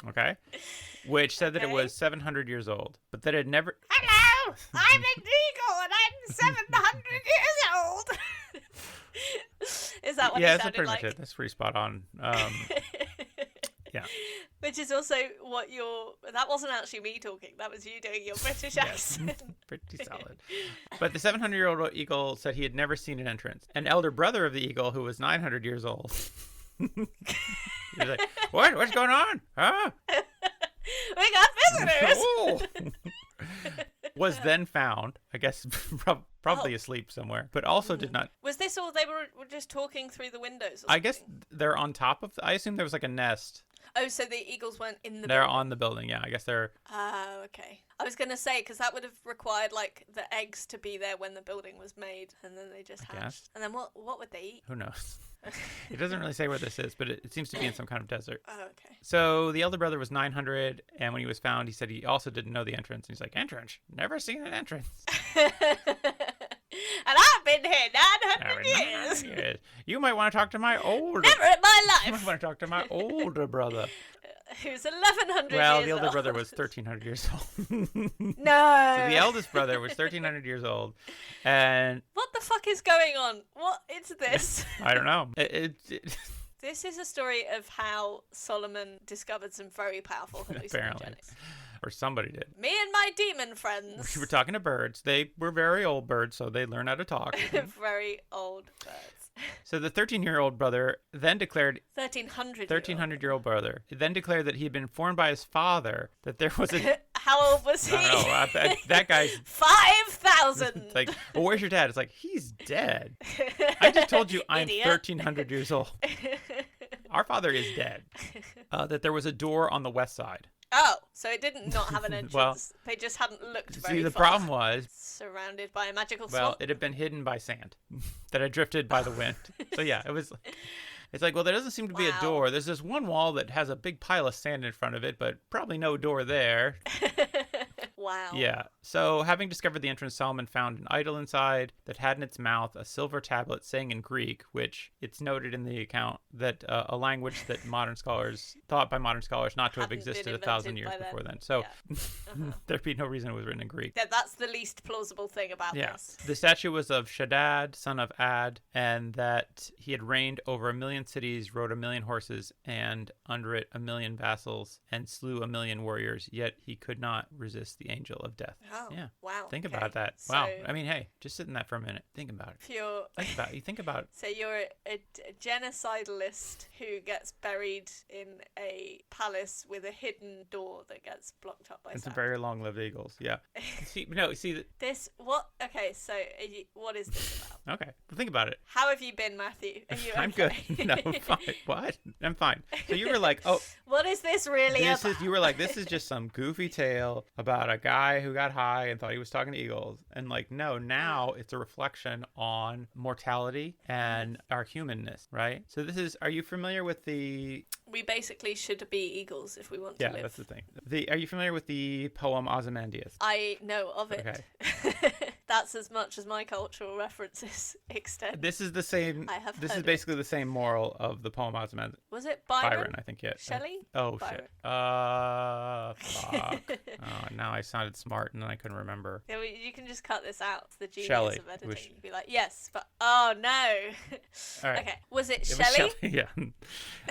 Okay? Which said that it was 700 years old, but that it never... Hello! I'm an eagle and I'm 700 years old! Is that what it sounded like? Yeah, that's pretty much it. That's pretty spot on. Yeah. Which is also what that wasn't actually me talking, that was you doing your British accent. Pretty solid. But the 700-year-old eagle said he had never seen an entrance. An elder brother of the eagle, who was 900 years old, he was like, what's going on? Huh? We got visitors! Oh. Was then found, I guess, probably asleep somewhere, but also did not... Was this all they were just talking through the windows? I guess they're on top of... I assume there was like a nest. Oh, so the eagles weren't in the They're building? on the building, yeah. I guess they're... Oh, okay. I was going to say, because that would have required, like, the eggs to be there when the building was made, and then they just hatched. Guess. And then what would they eat? Who knows? It doesn't really say where this is, but it seems to be in some kind of desert. Oh, okay. So the elder brother was 900, and when he was found, he said he also didn't know the entrance. And he's like, entrance? Never seen an entrance. And I've been here 900 years. You might want to talk to my older... Never in my life. You might want to talk to my older brother. who's 1,100 Well, years the older old. brother was 1,300 years old. No. So the eldest brother was 1,300 years old, and What the fuck is going on? What is this? I don't know. This is a story of how Solomon discovered some very powerful hallucinogenics. Apparently. Or somebody did. Me and my demon friends. We were talking to birds. They were very old birds, so they learned how to talk. Very old birds. So the 13-year-old brother then declared... 1,300-year-old brother then declared that he had been informed by his father that there was a... How old was he? I don't know. That guy's... 5,000! It's like, well, where's your dad? It's like, he's dead. I just told you I'm Idiot. 1,300 years old. Our father is dead. That there was a door on the west side. Oh, so it didn't not have an entrance. Well, they just hadn't looked very See, the far. problem was... Surrounded by a magical Well, swamp. it had been hidden by sand that had drifted by the wind. So yeah, it was... It's like, well, there doesn't seem to be a door. There's this one wall that has a big pile of sand in front of it, but probably no door there. Wow. Yeah. So, having discovered the entrance, Solomon found an idol inside that had in its mouth a silver tablet saying in Greek, which it's noted in the account that a language that thought by modern scholars not to have Hadn't been existed invented 1,000 years by then. before then. So, Yeah. there'd be no reason it was written in Greek. Yeah, that's the least plausible thing about Yeah. this. The statue was of Shaddad, son of Ad, and that he had reigned over 1 million cities, rode 1 million horses, and under it 1 million vassals, and slew 1 million warriors, yet he could not resist the angel of death. Oh, Yeah. wow. Think okay. about that. So, Wow. I mean, hey, just sit in that for a minute. Think about it. if you're... Think about it. So you're a genocidalist who gets buried in a palace with a hidden door that gets blocked up by It's a sand. very long-lived eagles. Yeah. See. What? Okay, so what is this about? Okay. Well, think about it. How have you been, Matthew? Are you I'm okay? good. No, I'm fine. What? I'm fine. So you were like, oh, What is this really about? you were like, this is just some goofy tale about a guy who got high and thought he was talking to eagles. And like, no, now it's a reflection on mortality and our humanness, right? So are you familiar with the... We basically should be eagles if we want to Yeah, live. that's the thing. Are you familiar with the poem Ozymandias? I know of it. Okay. That's as much as my cultural references extend. This is the same. I have This heard is it. basically the same moral of the poem Ozymandias. Was it Byron? I think, yeah. Shelley? Oh, Byron. shit. Fuck. Oh, now I sounded smart and then I couldn't remember. Yeah, well, you can just cut this out. It's the genius Shelley. of It editing. was- You'd be like, yes, but oh no. All right. Okay, was it It was Shelley? Yeah.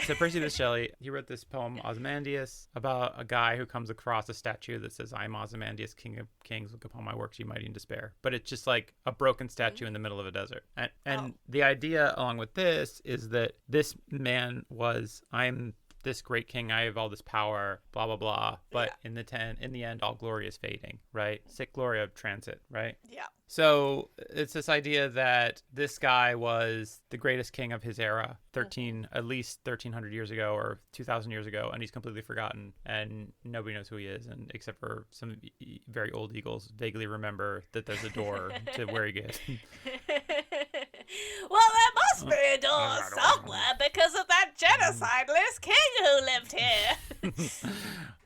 So Percy Shelley, he wrote this poem Ozymandias about a guy who comes across a statue that says, "I am Ozymandias, king of kings. Look upon my works, you mighty in despair." But it's just like a broken statue in the middle of a desert. And the idea along with this is that this man was, I'm this great king, I have all this power, blah blah blah. But in the end, all glory is fading, right? Sic gloria transit, right? Yeah. So it's this idea that this guy was the greatest king of his era, at least 1,300 years ago or 2,000 years ago, and he's completely forgotten, and nobody knows who he is, and except for some very old eagles vaguely remember that there's a door to where he gets. Well, there must be a door somewhere because of that genocidalist king who lived here.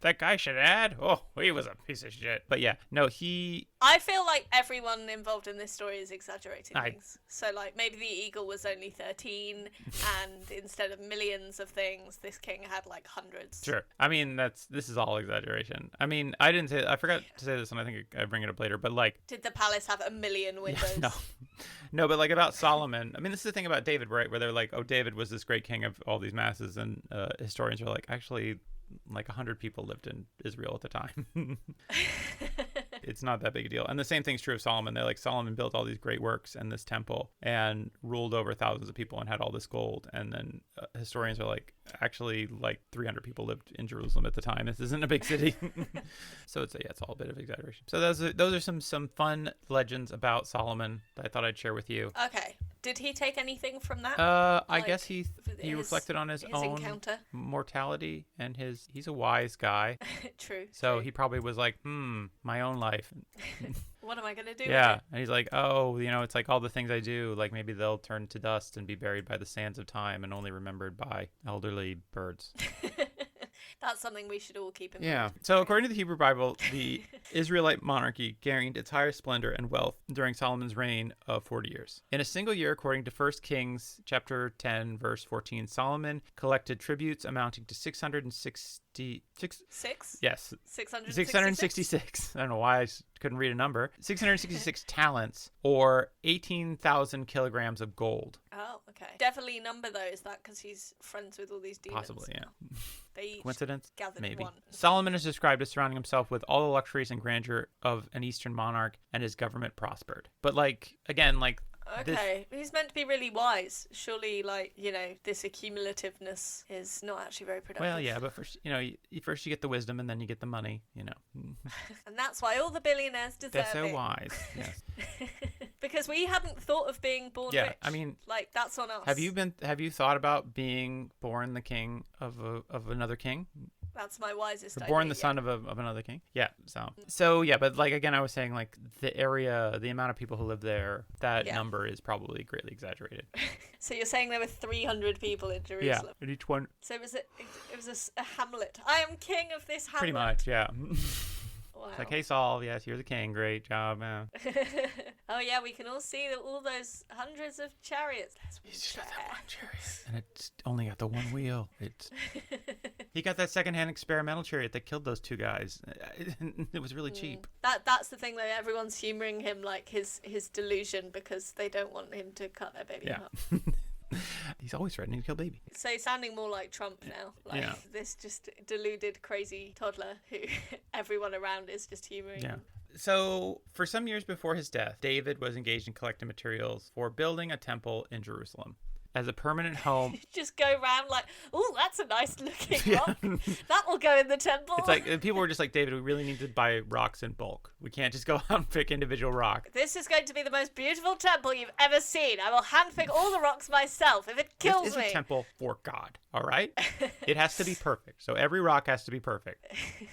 That guy should add. Oh, he was a piece of shit. But yeah, no, I feel like everyone involved in this story is exaggerating things. So, like, maybe the eagle was only 13, and instead of millions of things, this king had, like, hundreds. Sure. I mean, this is all exaggeration. I mean, I forgot to say this, and I think I bring it up later, but, like... Did the palace have 1 million windows? No. No, but, like, about Solomon, I mean, this is the thing about David, right, where they're like, oh, David was this great king of all these masses, and historians are like, actually... like 100 people lived in Israel at the time. It's not that big a deal. And the same thing's true of Solomon. They're like, Solomon built all these great works and this temple and ruled over thousands of people and had all this gold. And then historians are like, actually, like 300 people lived in Jerusalem at the time. This isn't a big city. So it's all a bit of exaggeration. So those are some fun legends about Solomon that I thought I'd share with you. Okay. Did he take anything from that? I guess he reflected on his own encounter. Mortality and he's a wise guy. True. So true. he probably was like, my own life. What am I going to do? Yeah. And he's like, oh, it's like all the things I do, like maybe they'll turn to dust and be buried by the sands of time and only remembered by elderly birds. That's something we should all keep in mind. Yeah. So according to the Hebrew Bible, the Israelite monarchy gained its highest splendor and wealth during Solomon's reign of 40 years. In a single year, according to 1 Kings chapter 10, verse 14, Solomon collected tributes amounting to 666. Six? Yes. 666? I don't know why I couldn't read a number. 666 talents, or 18,000 kilograms of gold. Oh, okay. Definitely number those, that because he's friends with all these demons. Possibly, yeah. They Coincidence? gathered Maybe. one. Solomon is described as surrounding himself with all the luxuries and grandeur of an Eastern monarch, and his government prospered. But, again, Okay, he's meant to be really wise. Surely, this accumulativeness is not actually very productive. Well, yeah, but first, first you get the wisdom, and then you get the money, And that's why all the billionaires deserve They're so it. wise, yes. Because we hadn't thought of being born rich. Yeah, I mean, that's on us. Have you thought about being born the king of another king? That's my wisest idea. Born the son of another king. Yeah. So yeah, but again, I was saying the area, the amount of people who live there, that number is probably greatly exaggerated. So you're saying there were 300 people in Jerusalem? Yeah, in each one. So it was a hamlet. I am king of this hamlet. Pretty much, yeah. Wow. It's hey Saul, yes, you're the king. Great job, man. Oh yeah, we can all see all those hundreds of chariots. He's just got that one chariot, and it's only got the one wheel. He got that secondhand experimental chariot that killed those two guys. It was really cheap. That's the thing though. Everyone's humoring him his delusion because they don't want him to cut their baby off. He's always threatening to kill baby. So he's sounding more like Trump now. This just deluded, crazy toddler who everyone around is just humoring. Yeah. So for some years before his death, David was engaged in collecting materials for building a temple in Jerusalem as a permanent home. Just go around oh, that's a nice looking rock. That will go in the temple. It's people were just like, David, we really need to buy rocks in bulk. We can't just go out and pick individual rock. This is going to be the most beautiful temple you've ever seen. I will handpick all the rocks myself if it kills me. This is a temple for God, all right? It has to be perfect. So every rock has to be perfect.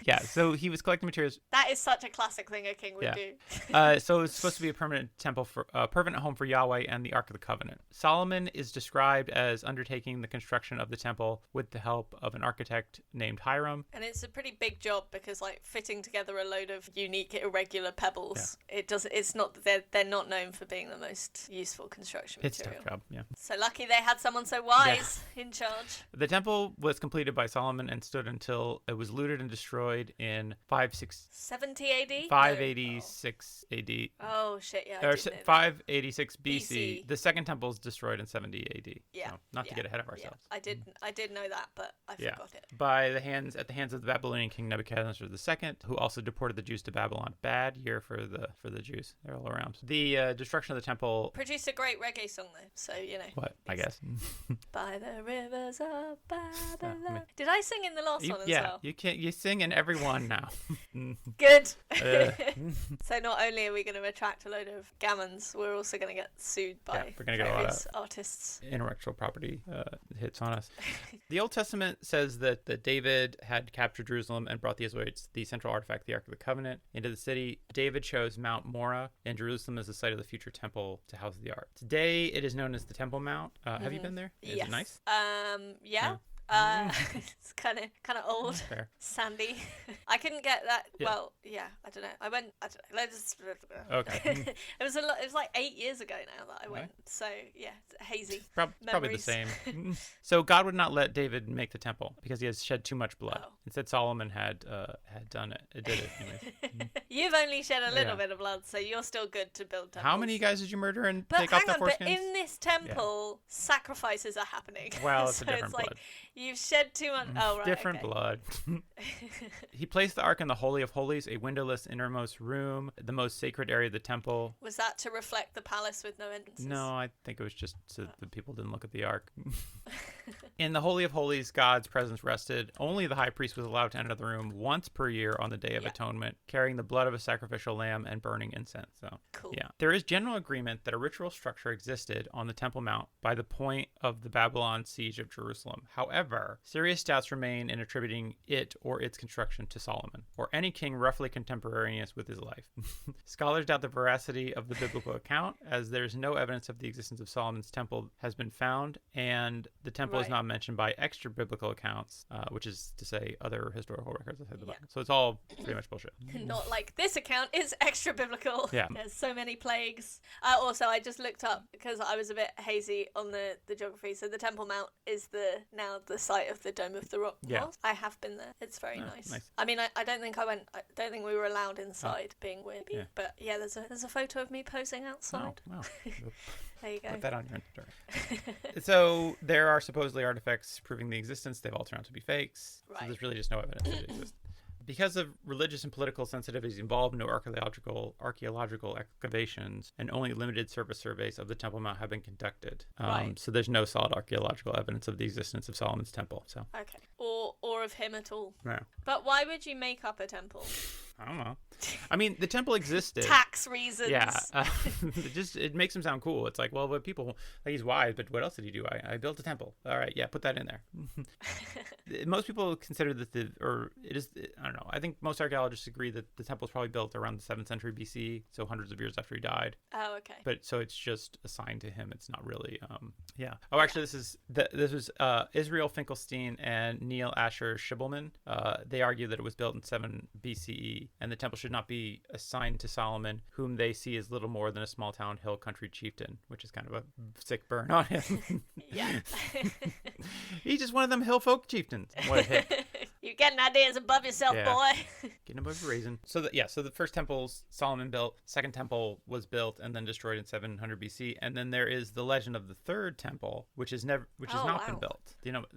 Yeah, so he was collecting materials. That is such a classic thing a king would do. So it's supposed to be a permanent temple, a permanent home for Yahweh and the Ark of the Covenant. Solomon is described as undertaking the construction of the temple with the help of an architect named Hiram. And it's a pretty big job because fitting together a load of unique irregular pebbles, it's not they're not known for being the most useful construction material. It's a tough job, yeah. So lucky they had someone so wise in charge. The temple was completed by Solomon and stood until it was looted and destroyed in 70 AD? 586 AD. Oh shit, yeah. Or 586 BC. The second temple is destroyed in 70 AD. Yeah. So, not to get ahead of ourselves. Yeah. I did know that, but I forgot it. At the hands of the Babylonian king Nebuchadnezzar II, who also deported the Jews to Babylon. Bad year for the Jews. They're all around. The destruction of the temple produced a great reggae song though, so What? I guess. By the rivers of Babylon. Did I sing in the last one as well? Yeah, you sing in every one now. Good. So not only are we going to attract a load of gammons, we're also going to get sued by we're gonna get various artists. Intellectual property hits on us. The Old Testament says that David had captured Jerusalem and brought the Israelites the central artifact, the Ark of the Covenant, into the city. David chose Mount Moriah in Jerusalem as the site of the future temple to house the Ark. Today, it is known as the Temple Mount. Have you been there? Is it nice? Yeah. It's kind of old, Fair. sandy. I couldn't get that. Yeah. Well, yeah, I don't know. I went. Let's. Okay. It was 8 years ago now that I went. So yeah, hazy. Probably the same. So God would not let David make the temple because he has shed too much blood. Oh. Instead, Solomon had done it. It did it. Anyways. You've only shed a little bit of blood, so you're still good to build temples. How many guys did you murder and take off their foreskins? But in this temple, sacrifices are happening. Well, it's a different blood. You've shed too much. Oh, right. Different blood. He placed the ark in the Holy of Holies, a windowless innermost room, the most sacred area of the temple. Was that to reflect the palace with no entrances? No, I think it was just so the people didn't look at the ark. In the Holy of Holies, God's presence rested. Only the high priest was allowed to enter the room once per year on the Day of Atonement, carrying the blood of a sacrificial lamb and burning incense. So, cool. Yeah. There is general agreement that a ritual structure existed on the Temple Mount by the point of the Babylon siege of Jerusalem. However, However, serious doubts remain in attributing it or its construction to Solomon, or any king roughly contemporaneous with his life. Scholars doubt the veracity of the biblical account, as there's no evidence of the existence of Solomon's temple has been found, and the temple is not mentioned by extra-biblical accounts, which is to say other historical records outside the Bible. So it's all pretty much bullshit. Not like this account is extra-biblical. Yeah. There's so many plagues. Also, I just looked up, because I was a bit hazy on the geography, so the Temple Mount is now the site of the Dome of the Rock. Yeah. I have been there. It's very nice. I mean, I don't think I went. I don't think we were allowed inside, being weird. Yeah. But yeah, there's a photo of me posing outside. Oh, wow. There you go. Put that on your Instagram. So there are supposedly artifacts proving the existence. They've all turned out to be fakes. So there's really just no evidence that it exists. Because of religious and political sensitivities involved, no archaeological excavations and only limited surface surveys of the Temple Mount have been conducted. So there's no solid archaeological evidence of the existence of Solomon's temple. So okay, or of him at all. No. But why would you make up a temple? I don't know. I mean, the temple existed. Tax reasons. Yeah. It makes him sound cool. It's like, well, but people, like, he's wise, but what else did he do? I built a temple. All right, yeah, put that in there. Most people consider that I don't know. I think most archaeologists agree that the temple was probably built around the 7th century BC, so hundreds of years after he died. Oh, okay. But so it's just assigned to him. It's not really, yeah. Oh, actually, this was Israel Finkelstein and Neil Asher Shibelman. They argue that it was built in 7 BCE, and the temple should not be assigned to Solomon, whom they see as little more than a small town hill country chieftain, which is kind of a sick burn on him. Yeah. He's just one of them hill folk chieftains. What a hit. You're getting ideas above yourself, boy. Getting above your raisin. So the first temple Solomon built, second temple was built and then destroyed in 700 BC, and then there is the legend of the third temple, which has not been built.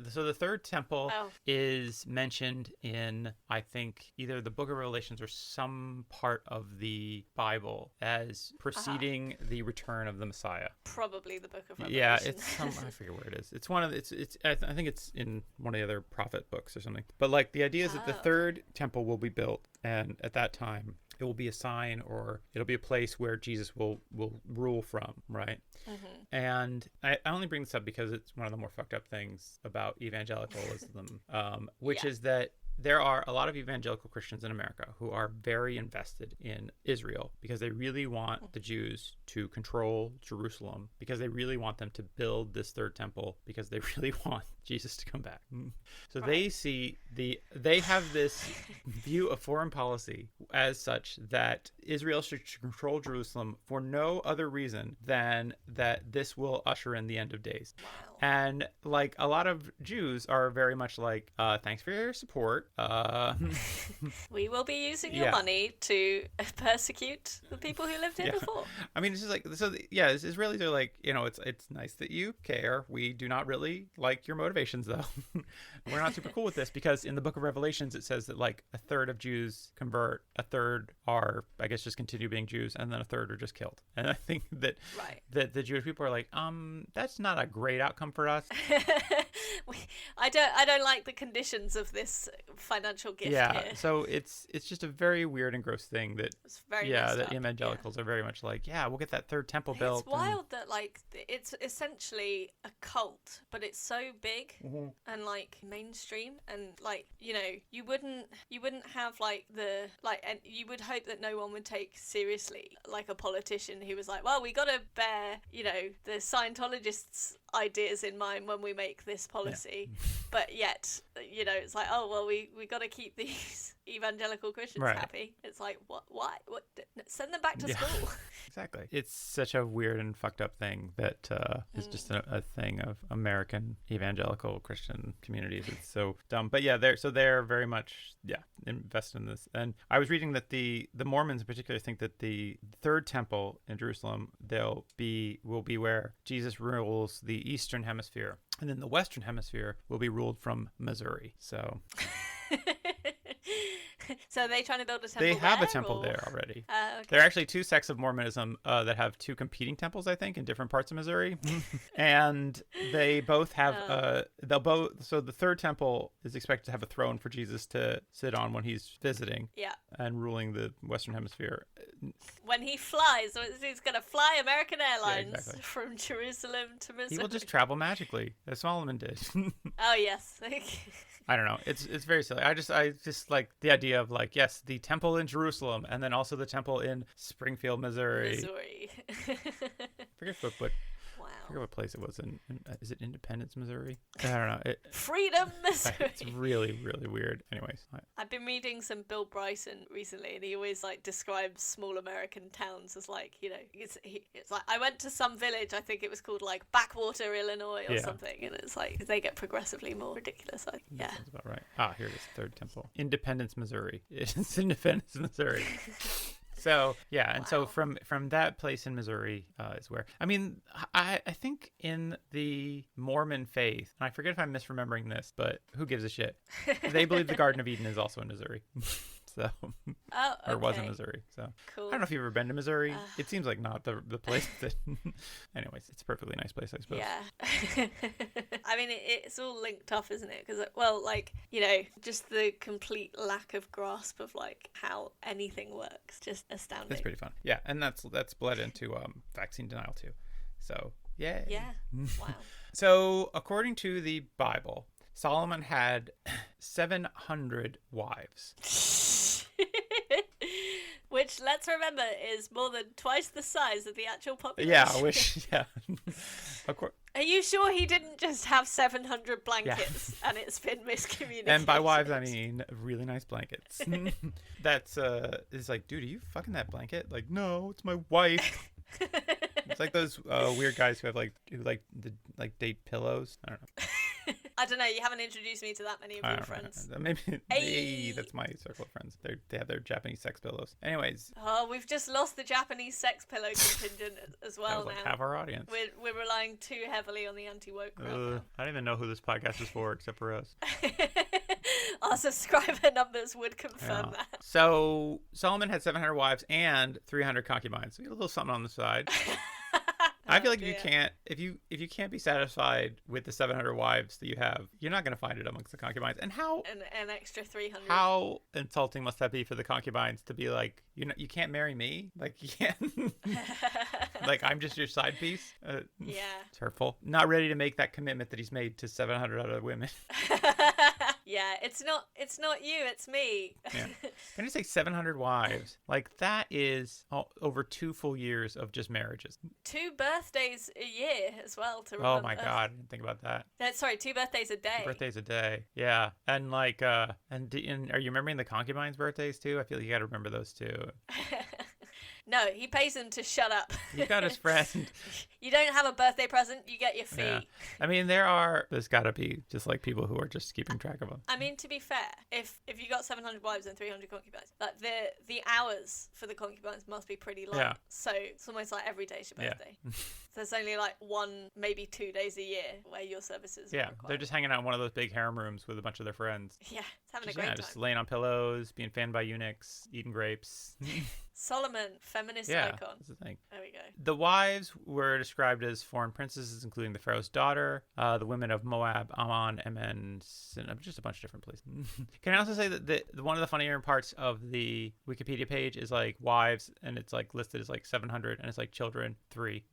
So the third temple is mentioned in, I think, either the Book of Revelations or some part of the Bible as preceding the return of the Messiah. Probably the Book of Revelations. Yeah, it's I forget where it is. It's one of I think it's in one of the other prophet books or something. But like the idea is that the third temple will be built, and at that time it will be a sign, or it'll be a place where Jesus will rule from, right? Mm-hmm. And I only bring this up because it's one of the more fucked up things about evangelicalism, which is that there are a lot of evangelical Christians in America who are very invested in Israel because they really want the Jews to control Jerusalem, because they really want them to build this third temple, because they really want Jesus to come back. So they have this view of foreign policy as such that Israel should control Jerusalem for no other reason than that this will usher in the end of days. Wow. And like a lot of Jews are very much like, thanks for your support. We will be using your money to persecute the people who lived here before. I mean, it's just like, Israelis are like, it's nice that you care. We do not really like your motivations, though. We're not super cool with this, because in the Book of Revelations it says that like a third of Jews convert, a third are, I guess, just continue being Jews, and then a third are just killed. And I think that that the Jewish people are like, that's not a great outcome for us. I don't like the conditions of this financial gift here. So it's just a very weird and gross thing that that evangelicals are very much like, we'll get that third temple built. It's wild that like it's essentially a cult, but it's so big and like mainstream, and like you wouldn't have like and you would hope that no one would take seriously like a politician who was like, well, we got to bear the Scientologists' ideas in mind when we make this policy, but yet it's like, oh well, we got to keep these evangelical Christians happy. It's like, what? Send them back to school. Exactly. It's such a weird and fucked up thing that is just a thing of American evangelical Christian communities. It's so dumb. But they're very much invested in this. And I was reading that the Mormons in particular think that the third temple in Jerusalem will be where Jesus rules the Eastern Hemisphere, and then the Western Hemisphere will be ruled from Missouri. So So are they trying to build a temple? They have a temple there already. Okay. There are actually two sects of Mormonism that have two competing temples, I think, in different parts of Missouri, and they both have So the third temple is expected to have a throne for Jesus to sit on when he's visiting. Yeah. and ruling the Western Hemisphere. When he flies, he's going to fly American Airlines exactly. from Jerusalem to Missouri. He will just travel magically, as Solomon did. Oh, yes. I don't know. It's very silly. I just like the idea of like, yes, the temple in Jerusalem, and then also the temple in Springfield, Missouri. Forget what place it was in. Is it Independence, Missouri? I don't know. Freedom, Missouri. It's really, really weird. Anyways, I've been reading some Bill Bryson recently, and he always like describes small American towns as like, you know, it's like I went to some village. I think it was called like Backwater, Illinois, or something, and it's like they get progressively more ridiculous. Yeah, that sounds about right. Here it is. Third temple, Independence, Missouri. It's Independence, Missouri. So yeah, and so from that place in Missouri is where, I mean, I think in the Mormon faith, and I forget if I'm misremembering this, but who gives a shit? They believe the Garden of Eden is also in Missouri. So, or was in Missouri. So, cool. I don't know if you've ever been to Missouri. It seems like not the place that. Anyways, it's a perfectly nice place, I suppose. Yeah. I mean, it's all linked up, isn't it? Because, well, like, you know, just the complete lack of grasp of like how anything works, just astounding. It's pretty fun. Yeah, and that's bled into vaccine denial too. So, yeah. Yeah. Wow. So, according to the Bible, Solomon had 700 wives. Which, let's remember, is more than twice the size of the actual population. Yeah, I wish, yeah. Are you sure he didn't just have 700 blankets and it's been miscommunicated? And by wives, I mean really nice blankets. That's, it's like, dude, are you fucking that blanket? Like, no, it's my wife. It's like those weird guys who like date pillows. I don't know. I don't know. You haven't introduced me to that many of your friends. Maybe that's my circle of friends. They have their Japanese sex pillows. Anyways. Oh, we've just lost the Japanese sex pillow contingent as well. That was like half our audience. We're relying too heavily on the anti-woke crowd. I don't even know who this podcast is for except for us. Our subscriber numbers would confirm that. So Solomon had 700 wives and 300 concubines. So he had a little something on the side. I feel like you can't, if you can't be satisfied with the 700 wives that you have, you're not going to find it amongst the concubines. And how an extra 300. How insulting must that be for the concubines to be like, you can't marry me, like you can't, like I'm just your side piece. Yeah, it's hurtful. Not ready to make that commitment that he's made to 700 other women. Yeah, it's not you, it's me. Yeah. Can I say 700 wives? Like that is over 2 full years of just marriages. 2 birthdays a year as well to remember. Oh my God, I didn't think about that. Sorry, 2 birthdays a day. 2 birthdays a day. Yeah. And like and are you remembering the concubines' birthdays too? I feel like you got to remember those too. No, he pays him to shut up. You got his friend. You don't have a birthday present, you get your fee. Yeah. I mean, there's got to be just like people who are just keeping track of them. I mean, to be fair, if you got 700 wives and 300 concubines, like the hours for the concubines must be pretty long. Yeah. So it's almost like every day's your birthday. Yeah. There's only like 1, maybe 2 days a year where your services are required. They're just hanging out in one of those big harem rooms with a bunch of their friends. Yeah, it's having a great time. Just laying on pillows, being fanned by eunuchs, eating grapes. Solomon, feminist icon. That's the thing. There we go. The wives were described as foreign princesses, including the Pharaoh's daughter, the women of Moab, Ammon, and just a bunch of different places. Can I also say that one of the funnier parts of the Wikipedia page is like wives, and it's like listed as like 700, and it's like children 3.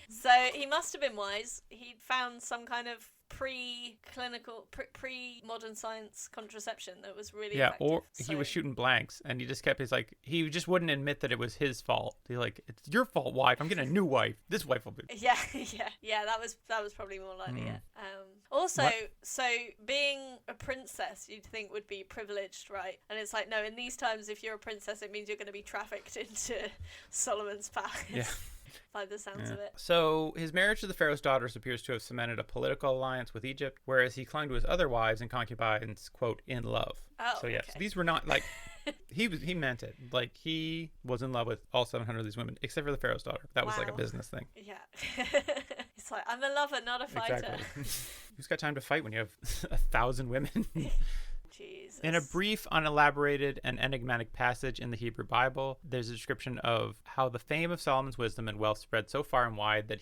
So he must have been wise. He found some kind of pre-modern science contraception that was really effective. Or he was shooting blanks, and he just kept he just wouldn't admit that it was his fault. He's like, it's your fault, wife. I'm getting a new wife. This wife will be. Yeah. That was probably more likely. Yeah. Also, so being a princess, you'd think would be privileged, right? And it's like, no, in these times, if you're a princess, it means you're going to be trafficked into Solomon's palace. Yeah. By the sounds of it. So his marriage to the Pharaoh's daughters appears to have cemented a political alliance with Egypt, whereas he clung to his other wives and concubines, quote, in love. Oh, so yes, these were not like he meant it. Like he was in love with all 700 of these women, except for the Pharaoh's daughter. That was like a business thing. Yeah. It's like, I'm a lover, not a fighter. Exactly. Who's got time to fight when you have 1,000 women? Jesus. In a brief, unelaborated, and enigmatic passage in the Hebrew Bible, there's a description of how the fame of Solomon's wisdom and wealth spread so far and wide that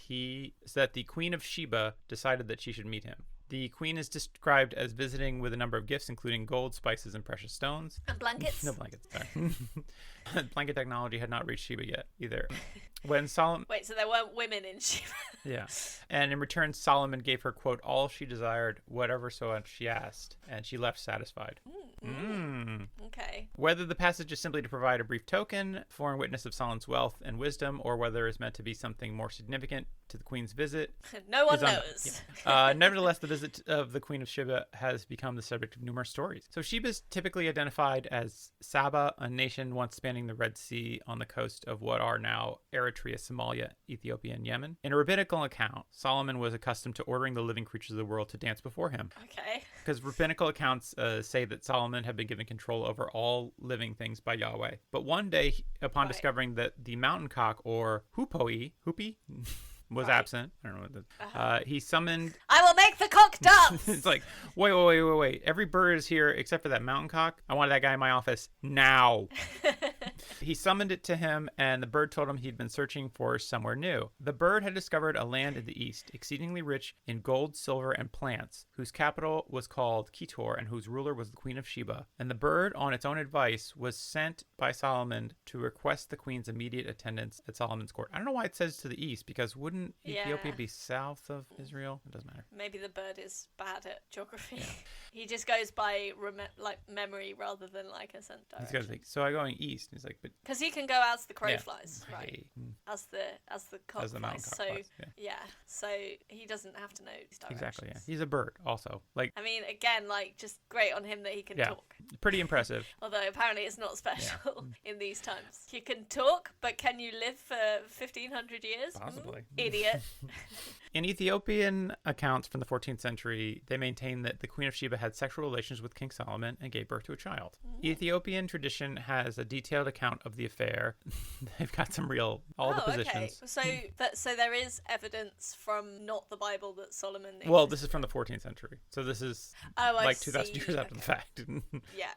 the Queen of Sheba decided that she should meet him. The queen is described as visiting with a number of gifts, including gold, spices, and precious stones. And blankets. No blankets. Sorry. Blanket technology had not reached Sheba yet either. When Solomon... Wait, so there weren't women in Sheba? Yeah. And in return, Solomon gave her, quote, all she desired, whatever so she asked, and she left satisfied. Okay. Whether the passage is simply to provide a brief token, foreign witness of Solomon's wealth and wisdom, or whether it's meant to be something more significant to the queen's visit. No one knows. Yeah. Nevertheless, the visit of the Queen of Sheba has become the subject of numerous stories. So Sheba is typically identified as Saba, a nation once spanning the Red Sea on the coast of what are now Eritrea, Somalia, Ethiopia, and Yemen. In a rabbinical account, Solomon was accustomed to ordering the living creatures of the world to dance before him. Okay. Because rabbinical accounts say that Solomon had been given control over all living things by Yahweh. But one day, upon discovering that the mountain cock, or hoopy, was absent. I don't know what that. He summoned. I will make the cock dance. It's like, wait. Every bird is here except for that mountain cock. I want that guy in my office now. He summoned it to him, and the bird told him he'd been searching for somewhere new. The bird had discovered a land in the east, exceedingly rich in gold, silver, and plants, whose capital was called Ketor, and whose ruler was the Queen of Sheba. And the bird, on its own advice, was sent by Solomon to request the queen's immediate attendance at Solomon's court. I don't know why it says to the east, because wouldn't Ethiopia be south of Israel? It doesn't matter. Maybe the bird is bad at geography. Yeah. He just goes by memory rather than like a sense direction. He's like, so I'm going east. He's like, but because he can go as the crow flies, right? As the cock as the flies. So so he doesn't have to know these directions. Exactly. Yeah, he's a bird also. Like, I mean, again, like just great on him that he can talk. Pretty impressive. Although apparently it's not special in these times. You can talk, but can you live for 1,500 years? Possibly. Idiot. In Ethiopian accounts from the 14th century, they maintain that the Queen of Sheba had sexual relations with King Solomon and gave birth to a child. Ethiopian tradition has a detailed account of the affair. They've got some the positions. Okay. So there is evidence from not the Bible that Solomon existed. Well, this is from the 14th century. So this is 2,000 years after the fact. Yeah.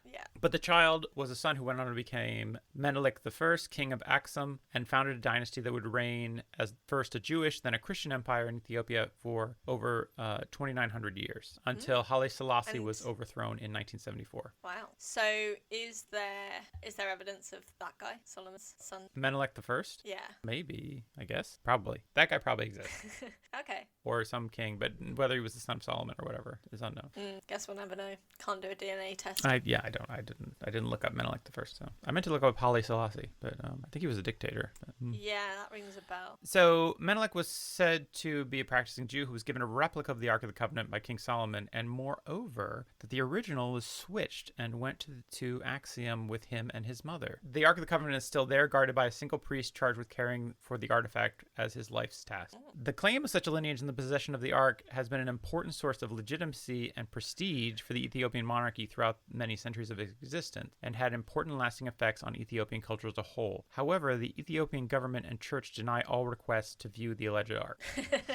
But the child was a son who went on to become Menelik I, king of Aksum, and founded a dynasty that would reign as first a Jewish, then a Christian empire in Ethiopia for over 2,900 years, until Haile Selassie was overthrown in 1974. Wow. So is there evidence of that guy, Solomon's son? Menelik I? Yeah. Maybe, I guess. Probably. That guy probably exists. Okay. Or some king, but whether he was the son of Solomon or whatever is unknown. Guess we'll never know. Can't do a DNA test. I didn't look up Menelik I, so I meant to look up Haile Selassie, but I think he was a dictator. But, yeah, that rings a bell. So Menelik was said to be a practicing Jew who was given a replica of the Ark of the Covenant by King Solomon, and moreover, that the original was switched and went to Axiom with him and his mother. The Ark of the Covenant is still there, guarded by a single priest charged with caring for the artifact as his life's task. The claim of such a lineage in the possession of the Ark has been an important source of legitimacy and prestige for the Ethiopian monarchy throughout many centuries of existence, and had important lasting effects on Ethiopian culture as a whole. However, the Ethiopian government and church deny all requests to view the alleged Ark.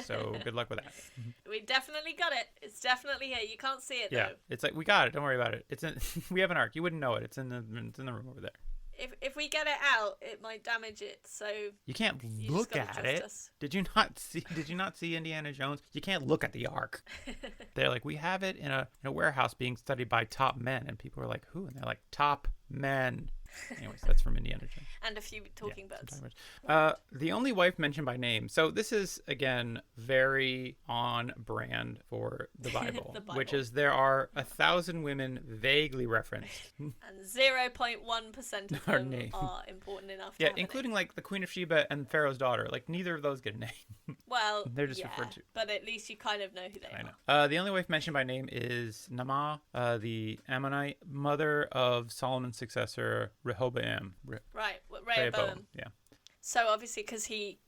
So good luck with that. We definitely got it. It's definitely here. You can't see it though. It's like, we got it. Don't worry about it. It's in. We have an Ark. You wouldn't know it. It's in the room over there. If we get it out, it might damage it. So you can't look at it. Did you not see Indiana Jones? You can't look at the Ark. They're like, we have it in a warehouse being studied by top men, and people are like, who? And they're like, top men. Anyways, that's from Indiana Jones. And a few talking birds. The only wife mentioned by name. So this is, again, very on brand for the Bible, which is there are 1,000 women vaguely referenced. And 0.1% of them are important enough to have including like the Queen of Sheba and Pharaoh's daughter. Like neither of those get a name. Well, they're just referred to. But at least you kind of know who they are. I know. The only wife mentioned by name is Naamah, the Ammonite, mother of Solomon's successor, Rehoboam. Rehoboam. Yeah. So obviously, because she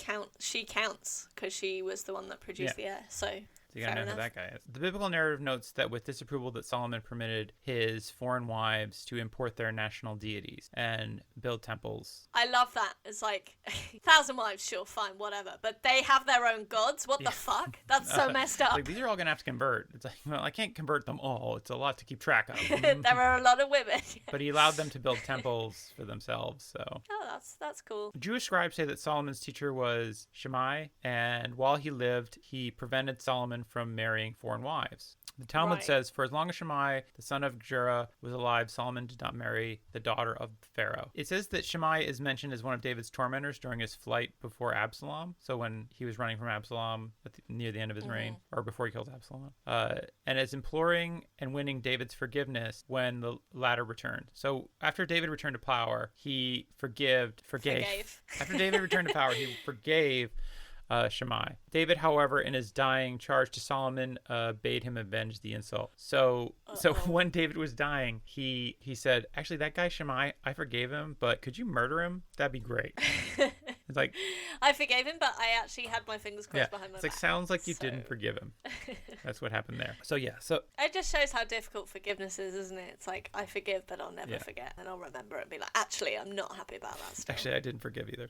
counts because she was the one that produced the heir. So you gotta know who that guy is. The biblical narrative notes that with disapproval that Solomon permitted his foreign wives to import their national deities and build temples. I love that. It's like 1,000 wives, sure, fine, whatever. But they have their own gods. What the fuck? That's so messed up. Like, these are all gonna have to convert. It's like, well, I can't convert them all. It's a lot to keep track of. There are a lot of women. But he allowed them to build temples for themselves. So. Oh, that's cool. Jewish scribes say that Solomon's teacher was Shammai, and while he lived, he prevented Solomon Solomon from marrying foreign wives. The Talmud Right. says, for as long as Shammai, the son of Jurah, was alive, Solomon did not marry the daughter of Pharaoh. It says that Shammai is mentioned as one of David's tormentors during his flight before Absalom. So when he was running from Absalom near the end of his reign, or before he kills Absalom. And as imploring and winning David's forgiveness when the latter returned. So after David returned to power, he forgave. After David returned to power, he forgave Shammai. David, however, in his dying charge to Solomon, bade him avenge the insult. So when David was dying, he said, actually, that guy Shammai, I forgave him, but could you murder him? That'd be great. It's like, I forgave him, but I actually had my fingers crossed behind my it's like, back. sounds like you didn't forgive him. That's what happened there. So it just shows how difficult forgiveness is, isn't it? It's like, I forgive, but I'll never forget, and I'll remember it and be like, actually, I'm not happy about that still. Actually, I didn't forgive either.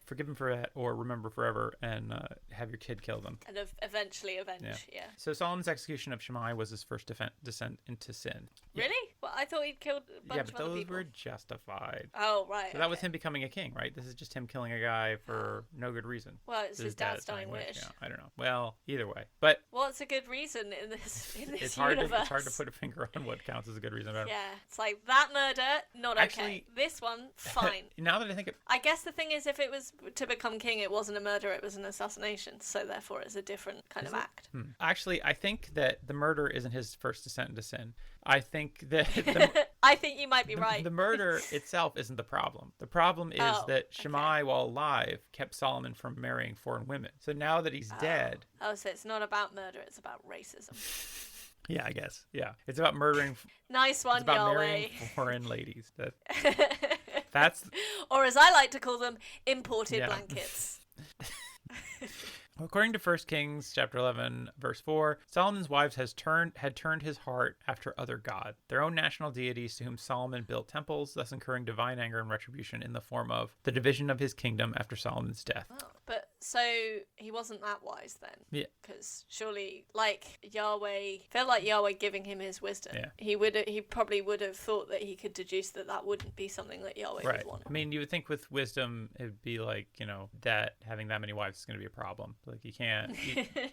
Forgive him for that, or remember forever, and have your kid kill them. And eventually avenge, yeah. So Solomon's execution of Shammai was his first descent into sin. Really? Well, I thought he'd killed a bunch of other people. Yeah, but those were justified. Oh, right. So that was him becoming a king, right? This is just him killing a guy for no good reason. Well, it's his dad's dying wish. Yeah, I don't know. Well, either way. But what's a good reason in this it's hard universe? It's hard to put a finger on what counts as a good reason. Yeah, it's like that murder, not Actually, okay. This one, fine. Now that I think I guess the thing is, if it was to become king, it wasn't a murder, it was an assassination. So therefore, it's a different kind of act. Actually, I think that the murder isn't his first descent into sin. I think that I think you might be right. The murder itself isn't the problem. The problem is that Shammai, while alive, kept Solomon from marrying foreign women. So now that he's dead... Oh, so it's not about murder, it's about racism. Yeah, I guess. Yeah. It's about murdering... Nice one, it's about Yahweh. marrying foreign ladies. That's... Or as I like to call them, imported blankets. According to 1 Kings chapter 11, verse 4, Solomon's wives had turned his heart after other gods, their own national deities to whom Solomon built temples, thus incurring divine anger and retribution in the form of the division of his kingdom after Solomon's death. Oh, but so he wasn't that wise then? Yeah. Because surely, like Yahweh, felt like Yahweh giving him his wisdom. Yeah. He probably would have thought that he could deduce that wouldn't be something that Yahweh would want. I mean, you would think with wisdom, it'd be like, that having that many wives is going to be a problem. Like, you can't,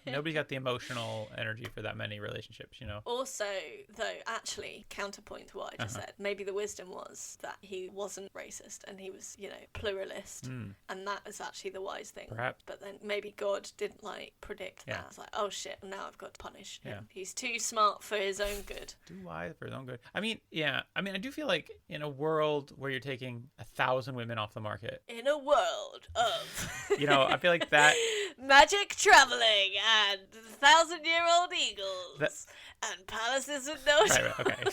nobody's got the emotional energy for that many relationships, Also, though, actually, counterpoint to what I just said, maybe the wisdom was that he wasn't racist and he was, pluralist. And that is actually the wise thing. Perhaps. But then maybe God didn't, predict that. It's like, oh shit, now I've got to punish him. Yeah. He's too smart for his own good. Too wise for his own good. I mean, I do feel like in a world where you're taking 1,000 women off the market. In a world of... I feel like that... magic traveling and 1,000-year-old eagles and palaces with no Right, okay.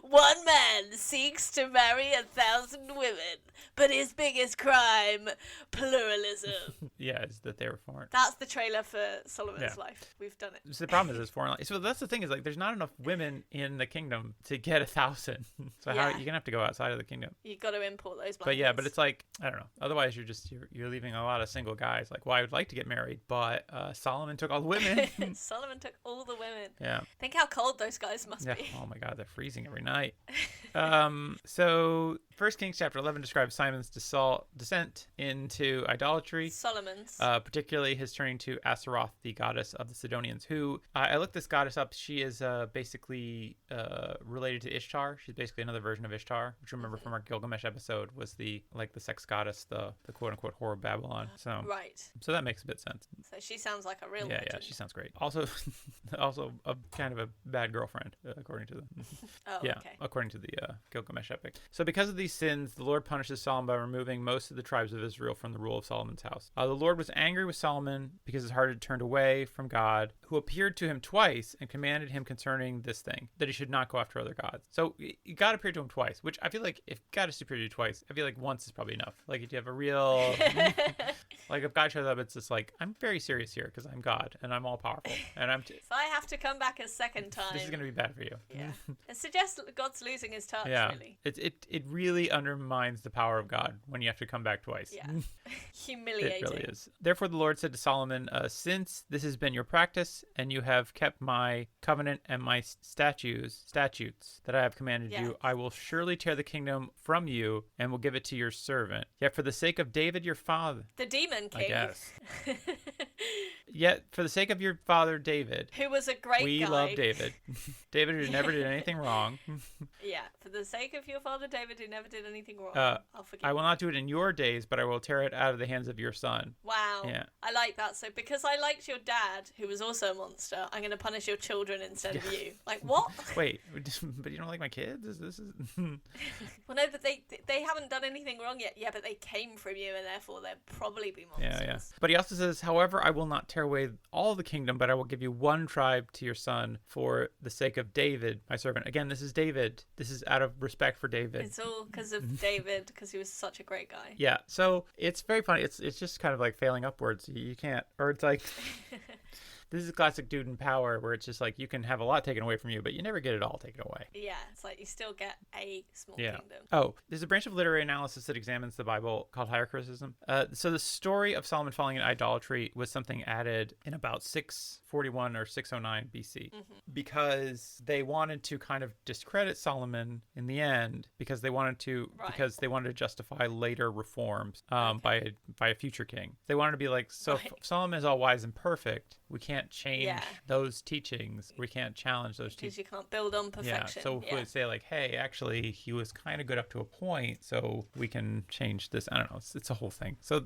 One man seeks to marry 1,000 women, but his biggest crime, pluralism. Yeah, is that they were foreign. That's the trailer for Solomon's life. We've done it. So the problem is foreign. So that's the thing is there's not enough women in the kingdom to get 1,000. So how you're gonna have to go outside of the kingdom. You got to import those blankets. But it's like I don't know. Otherwise, you're leaving a lot of single guys. Like, well, I would like to get married, but Solomon took all the women. Solomon took all the women. Yeah. Think how cold those guys must be. Oh my God, they're freezing every night. So 1 Kings chapter 11 describes Simon's descent into idolatry. Solomon's. Particularly his turning to Aseroth, the goddess of the Sidonians, who, I looked this goddess up. She is basically related to Ishtar. She's basically another version of Ishtar, which remember from our Gilgamesh episode was the sex goddess, the quote-unquote whore of Babylon. So that makes a bit sense. So she sounds like a real legend. Yeah, she sounds great. Also a kind of a bad girlfriend, according to the according to the Gilgamesh epic. So because of these sins, the Lord punishes Solomon by removing most of the tribes of Israel from the rule of Solomon's house. The Lord was angry with Solomon because his heart had turned away from God, who appeared to him twice and commanded him concerning this thing, that he should not go after other gods. So God appeared to him twice, which I feel like if God has appeared to you twice, I feel like once is probably enough. Like if you have a real... like if God shows up, it's just like, I'm very serious here because I'm God and I'm all powerful. And if I have to come back a second time... This is going to be bad for you. Yeah. It suggests God's losing his touch, really. It really undermines the power of God when you have to come back twice. Yeah. Humiliating. It really is. Therefore the Lord said to Solomon, since this has been your practice, and you have kept my covenant and my statutes that I have commanded you, I will surely tear the kingdom from you and will give it to your servant. Yet for the sake of David your father... The demon king. I guess. Yet, for the sake of your father David, who was a great we guy. love David. David who never did anything wrong. Yeah, for the sake of your father David, who never did anything wrong, I'll forgive I will you. not do it in your days, but I will tear it out of the hands of your son. Wow. Yeah. I like that. So because I liked your dad, who was also a monster, I'm going to punish your children instead of you. Like, what? Wait, but you don't like my kids? This is... Well, no, but they haven't done anything wrong yet. Yeah, but they came from you, and therefore they'll probably be monsters. Yeah. But he also says, however, I will not tear away all the kingdom, but I will give you one tribe to your son for the sake of David, my servant. Again, this is David. This is out of respect for David. It's all because of David, because he was such a great guy. Yeah, so it's very funny. It's just kind of like failing upwards. You can't, or it's like... This is a classic dude in power where it's just like you can have a lot taken away from you, but you never get it all taken away. Yeah, it's like you still get a small kingdom. Oh, there's a branch of literary analysis that examines the Bible called higher criticism. So the story of Solomon falling in idolatry was something added in about 641 or 609 BC because they wanted to kind of discredit Solomon in the end because they wanted to justify later reforms by a future king. They wanted to be like, Solomon is all wise and perfect. We can't change those teachings. We can't challenge those teachings. Because you can't build on perfection. Yeah, so if we say like, hey, actually, he was kind of good up to a point, so we can change this. I don't know. It's a whole thing. So,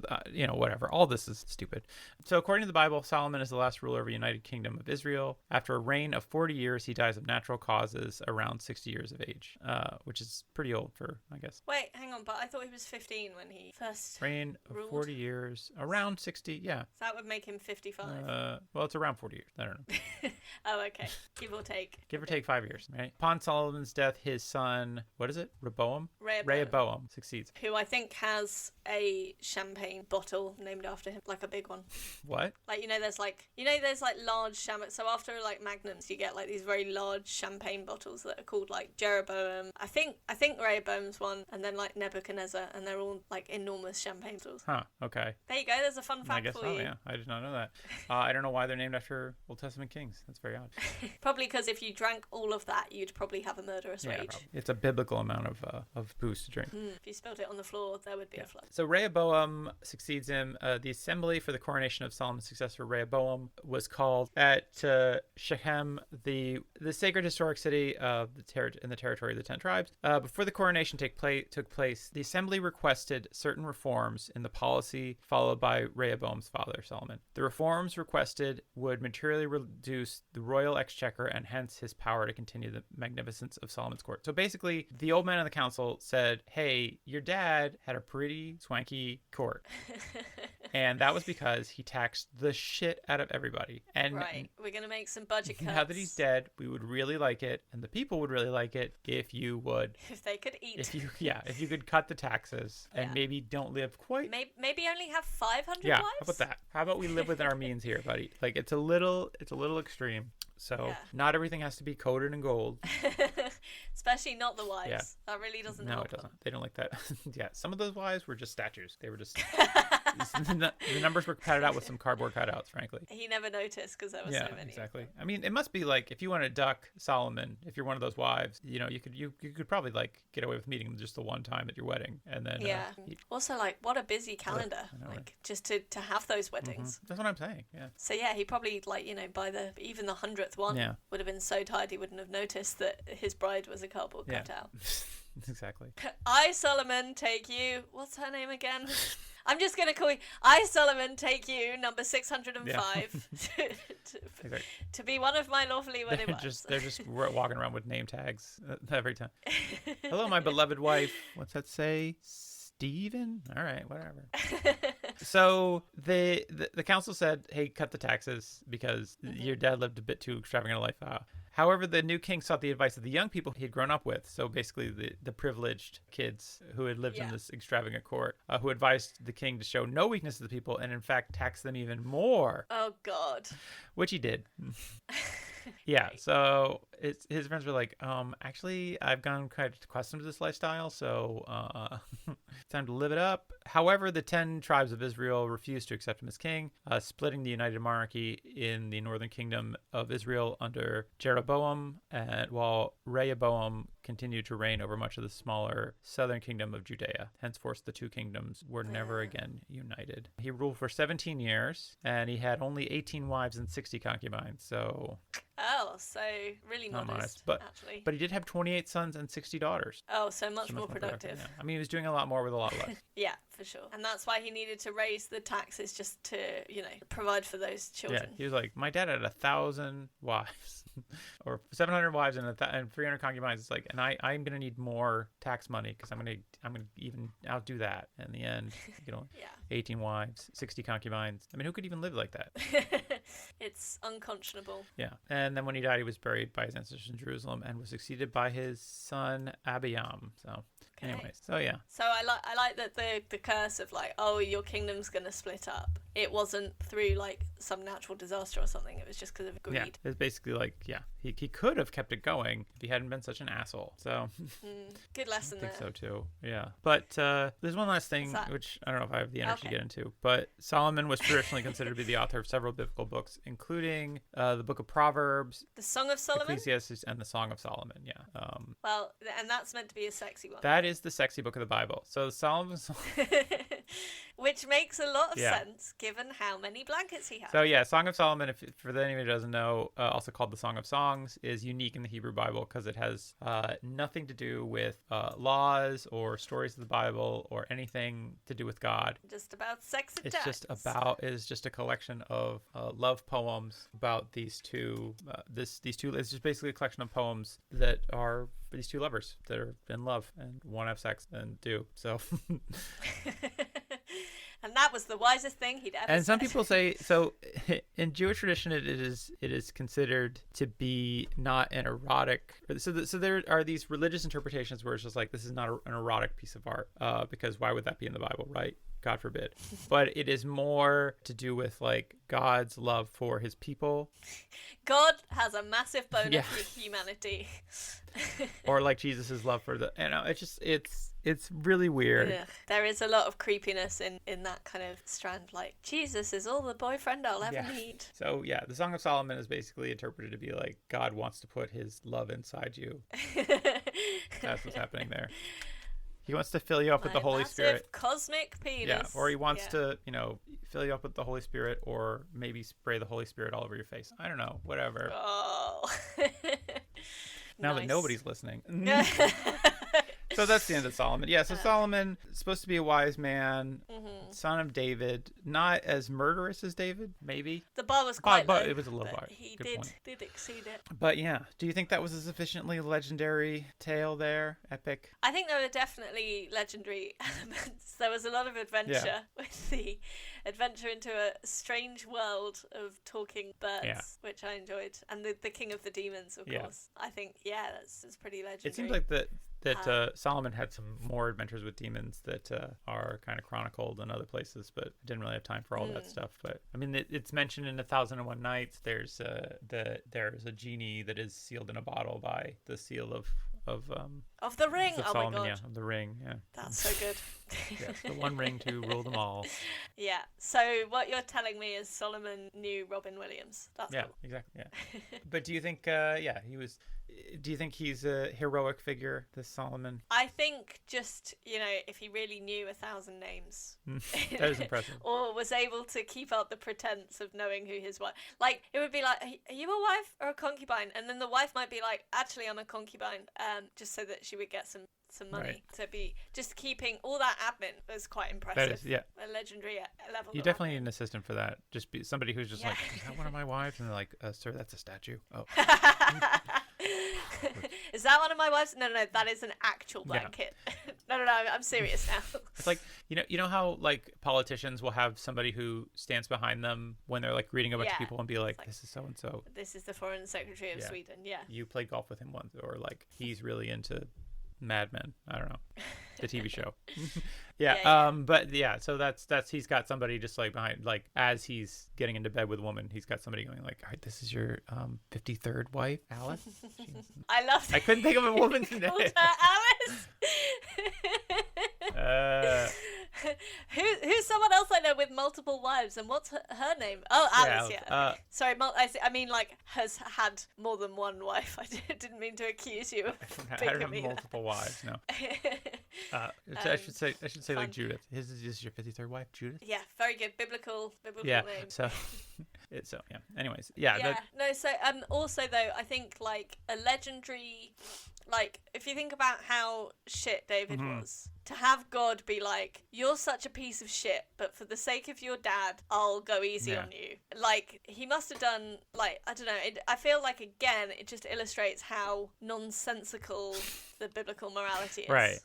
whatever. All this is stupid. So according to the Bible, Solomon is the last ruler of the United Kingdom of Israel. After a reign of 40 years, he dies of natural causes around 60 years of age, which is pretty old for, I guess. Wait, hang on. But I thought he was 15 when he first reign of ruled. 40 years, around 60, yeah. So that would make him 55. Well, it's around 40 years. I don't know. Oh, okay. Give or take. Give or take 5 years, right? Upon Solomon's death, his son, what is it? Rehoboam succeeds. Who I think has a champagne bottle named after him, like a big one. What? Like, there's large champagne. So after like magnums, you get like these very large champagne bottles that are called like Jeroboam. I think Rehoboam's one, and then like Nebuchadnezzar, and they're all like enormous champagne bottles. Huh. Okay. There you go. There's a fun fact I guess for you. Yeah. I did not know that. I don't know why they're named after Old Testament kings. That's very odd. Probably because if you drank all of that, you'd probably have a murderous rage. Probably. It's a biblical amount of booze to drink. If you spilled it on the floor, there would be a flood. So Rehoboam succeeds him. The assembly for the coronation of Solomon's successor Rehoboam was called at Shechem, the sacred historic city of in the territory of the 10 tribes. Before the coronation took place, the assembly requested certain reforms in the policy followed by Rehoboam's father Solomon. The reforms requested would materially reduce the royal exchequer and hence his power to continue the magnificence of Solomon's court. So basically, the old man of the council said, hey, your dad had a pretty swanky court. And that was because he taxed the shit out of everybody. And we're going to make some budget cuts. Now that he's dead, we would really like it, and the people would really like it if you would... If they could eat. If you could cut the taxes and maybe don't live quite... Maybe only have 500 wives? Yeah, how about that? How about we live within our means here, buddy? Like, it's a little extreme. So not everything has to be coated in gold. Especially not the wives. Yeah. That really doesn't help. No, it doesn't. They don't like that. Yeah, some of those wives were just statues. They were just... the numbers were padded out with some cardboard cutouts, frankly. He never noticed because there were so many. Exactly. I mean, it must be like if you want to duck Solomon, if you're one of those wives, you could probably like get away with meeting him just the one time at your wedding, and then Also, like, what a busy calendar, just to have those weddings. That's what I'm saying. Yeah. So he probably by even the 100th one would have been so tired he wouldn't have noticed that his bride was a cardboard cutout. Exactly. I, Solomon, take you. What's her name again? I'm just going to call you. I, Solomon, take you, number 605, to be one of my lawfully wedded wives. They're just walking around with name tags every time. Hello, my beloved wife. What's that say? Steven? All right, whatever. So the council said, hey, cut the taxes because your dad lived a bit too extravagant a life. However, the new king sought the advice of the young people he'd grown up with. So basically the privileged kids who had lived in this extravagant court, who advised the king to show no weakness to the people and in fact tax them even more. Oh, God. Which he did. Yeah, so his friends were like, actually, I've gotten quite accustomed to this lifestyle, so it's time to live it up. However, the 10 tribes of Israel refused to accept him as king, splitting the united monarchy in the northern kingdom of Israel under Jeroboam, while Rehoboam continued to reign over much of the smaller southern kingdom of Judea. Henceforth, the two kingdoms were never again united. He ruled for 17 years, and he had only 18 wives and 60 concubines, so... Oh, so really modest, actually. But he did have 28 sons and 60 daughters. Oh, so much more productive. Yeah. I mean, he was doing a lot more with a lot less. Yeah, for sure. And that's why he needed to raise the taxes just to, provide for those children. Yeah, he was like, my dad had 1,000 wives or 700 wives and 300 concubines. It's like, and I'm going to need more tax money because I'm going to even outdo that in the end. 18 wives, 60 concubines. I mean, who could even live like that? It's unconscionable. Yeah. And then when he died, he was buried by his ancestors in Jerusalem and was succeeded by his son Abiam. So anyways, so yeah. So I like that the curse of like, oh, your kingdom's going to split up. It wasn't through like some natural disaster or something. It was just because of greed. Yeah, it's basically like, he could have kept it going if he hadn't been such an asshole. So good lesson there. I think so too. Yeah. But there's one last thing, which I don't know if I have the energy to get into, but Solomon was traditionally considered to be the author of several biblical books, including the Book of Proverbs, the Song of Solomon, Ecclesiastes, and the Song of Solomon. Yeah. Well, and that's meant to be a sexy one. That is the sexy book of the Bible. So Solomon's which makes a lot of sense given how many blankets he has. So yeah, Song of Solomon, if for anyone who doesn't know, also called the Song of Songs, is unique in the Hebrew Bible because it has nothing to do with laws or stories of the Bible or anything to do with God. Just about sex and It's just a collection of love poems about these two. It's just basically a collection of poems that are these two lovers that are in love and want to have sex and do so. And that was the wisest thing he'd ever said. And some people say, so in Jewish tradition, it is considered to be not an erotic. So there are these religious interpretations where it's just like, this is not an erotic piece of art, because why would that be in the Bible, right? God forbid. But it is more to do with like God's love for his people. God has a massive boner for humanity. Or like Jesus's love for it's really weird. Ugh. There is a lot of creepiness in that kind of strand. Like, Jesus is all the boyfriend I'll ever need. So yeah, the Song of Solomon is basically interpreted to be like God wants to put his love inside you. That's what's happening there. He wants to fill you up with the Holy Spirit. Cosmic penis. Yeah, or he wants to, fill you up with the Holy Spirit, or maybe spray the Holy Spirit all over your face. I don't know, whatever. Oh. Now that nobody's listening. So that's the end of Solomon. Yeah, so Solomon is supposed to be a wise man, son of David, not as murderous as David, maybe. The bar was quite low, but it was a low bar. He did exceed it. But yeah, do you think that was a sufficiently legendary tale epic? I think there were definitely legendary elements. There was a lot of adventure with the adventure into a strange world of talking birds, which I enjoyed. And the king of the demons, of course. I think, that's pretty legendary. It seems like that Solomon had some more adventures with demons that are kind of chronicled in other places, but didn't really have time for all that stuff. But I mean, it's mentioned in 1001 Nights. There's a genie that is sealed in a bottle by the seal of the ring. Of Solomon, my God. Yeah, of the ring. Yeah, that's so good. Yes, the one ring to rule them all. Yeah. So what you're telling me is Solomon knew Robin Williams. That's cool. Exactly. Yeah. But do you think? He was. Do you think he's a heroic figure, this Solomon? I think just, if he really knew 1,000 names. That is impressive. Or was able to keep up the pretense of knowing who his wife... Like, it would be like, are you a wife or a concubine? And then the wife might be like, actually, I'm a concubine, just so that she would get some money. Right. To be just keeping all that admin was quite impressive. That is, yeah. A legendary level. You definitely need an assistant for that. Just be somebody who's just like, is that one of my wives? And they're like, sir, that's a statue. Oh. Is that one of my wives? No, that is an actual blanket. No, I'm serious now. It's like, you know how like politicians will have somebody who stands behind them when they're like greeting a bunch of people and be like, this is so and so. This is the foreign secretary of Sweden. Yeah. You played golf with him once, or like he's really into Mad Men. I don't know. The TV show. Yeah. But yeah, so that's he's got somebody just like behind, like as he's getting into bed with a woman, he's got somebody going like, all right, this is your 53rd wife, Alice. I love that. I couldn't think of a woman's name. Called her Alice. Who's someone else I know with multiple wives, and what's her name? Oh, Alice. Yeah. Okay. Sorry, I mean like has had more than one wife. I didn't mean to accuse you of I don't have multiple wives. No. I should say fun. Like Judith. This is your 53rd wife, Judith. Yeah, very good biblical yeah, name. So yeah. Anyways, yeah. Yeah. No. So also though, I think like a legendary, like if you think about how shit David was, to have God be like, you're such a piece of shit, but for the sake of your dad, I'll go easy on you. Like, he must have done, like, I don't know, I feel like, again, it just illustrates how nonsensical the biblical morality is. Right.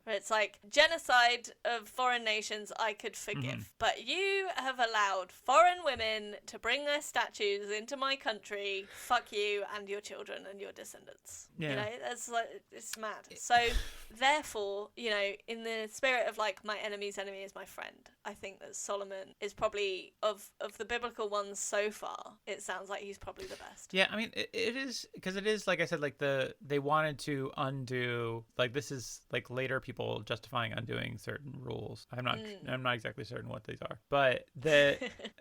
Where it's like, genocide of foreign nations I could forgive, but you have allowed foreign women to bring their statues into my country. Fuck you and your children and your descendants. Yeah. You know, it's like, it's mad. So, therefore, you know, in the spirit of like my enemy's enemy is my friend, I think that Solomon is probably of the biblical ones so far. It sounds like he's probably the best. Yeah, I mean it is, because it is like I said, like they wanted to undo, like this is like later people justifying undoing certain rules. I'm not exactly certain what these are, but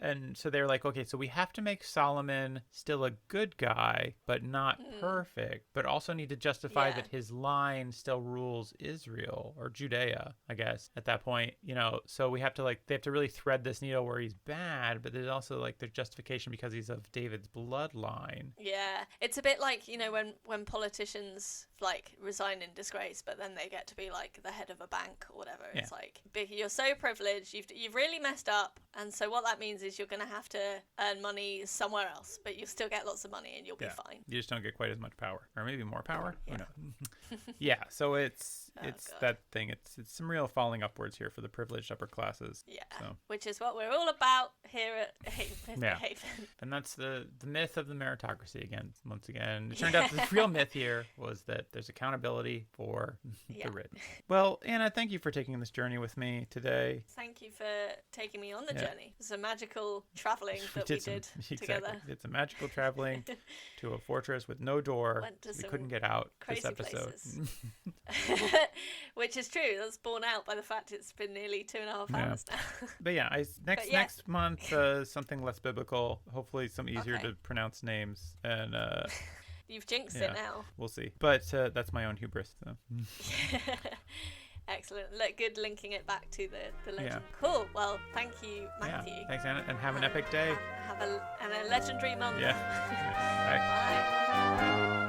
and so they're like, okay, so we have to make Solomon still a good guy, but not perfect, but also need to justify that his line still rules Israel or Judea, I guess, at that point, you know. So we have to they have to really thread this needle where he's bad, but there's also like there's justification because he's of David's bloodline. Yeah, it's a bit like, you know, when politicians like resign in disgrace, but then they get to be like the head of a bank or whatever. It's like, you're so privileged, you've really messed up, and so what that means is you're going to have to earn money somewhere else, but you'll still get lots of money and you'll be fine. You just don't get quite as much power, or maybe more power. Yeah. Yeah. So it's that thing. It's some real falling upwards here for the privileged upper classes. Yeah. So. Which is what we're all about here at Mythbehavin. And that's the myth of the meritocracy again. Once again, it turned out the real myth here was that there's accountability for the rich. Well, Anna, thank you for taking this journey with me today. Thank you for taking me on the journey. It's a magical traveling that we did together. It's a magical traveling to a fortress with no door. We couldn't get out this episode. Which is true. That's borne out by the fact it's been nearly 2.5 hours now. But yeah, next month, something less biblical. Hopefully some easier to pronounce names. And you've jinxed it now. We'll see. But that's my own hubris. So. Excellent. Good linking it back to the legend. Yeah. Cool. Well, thank you, Matthew. Yeah. Thanks, Anna. And have an epic day. Have a legendary month. Yeah. Bye. Bye.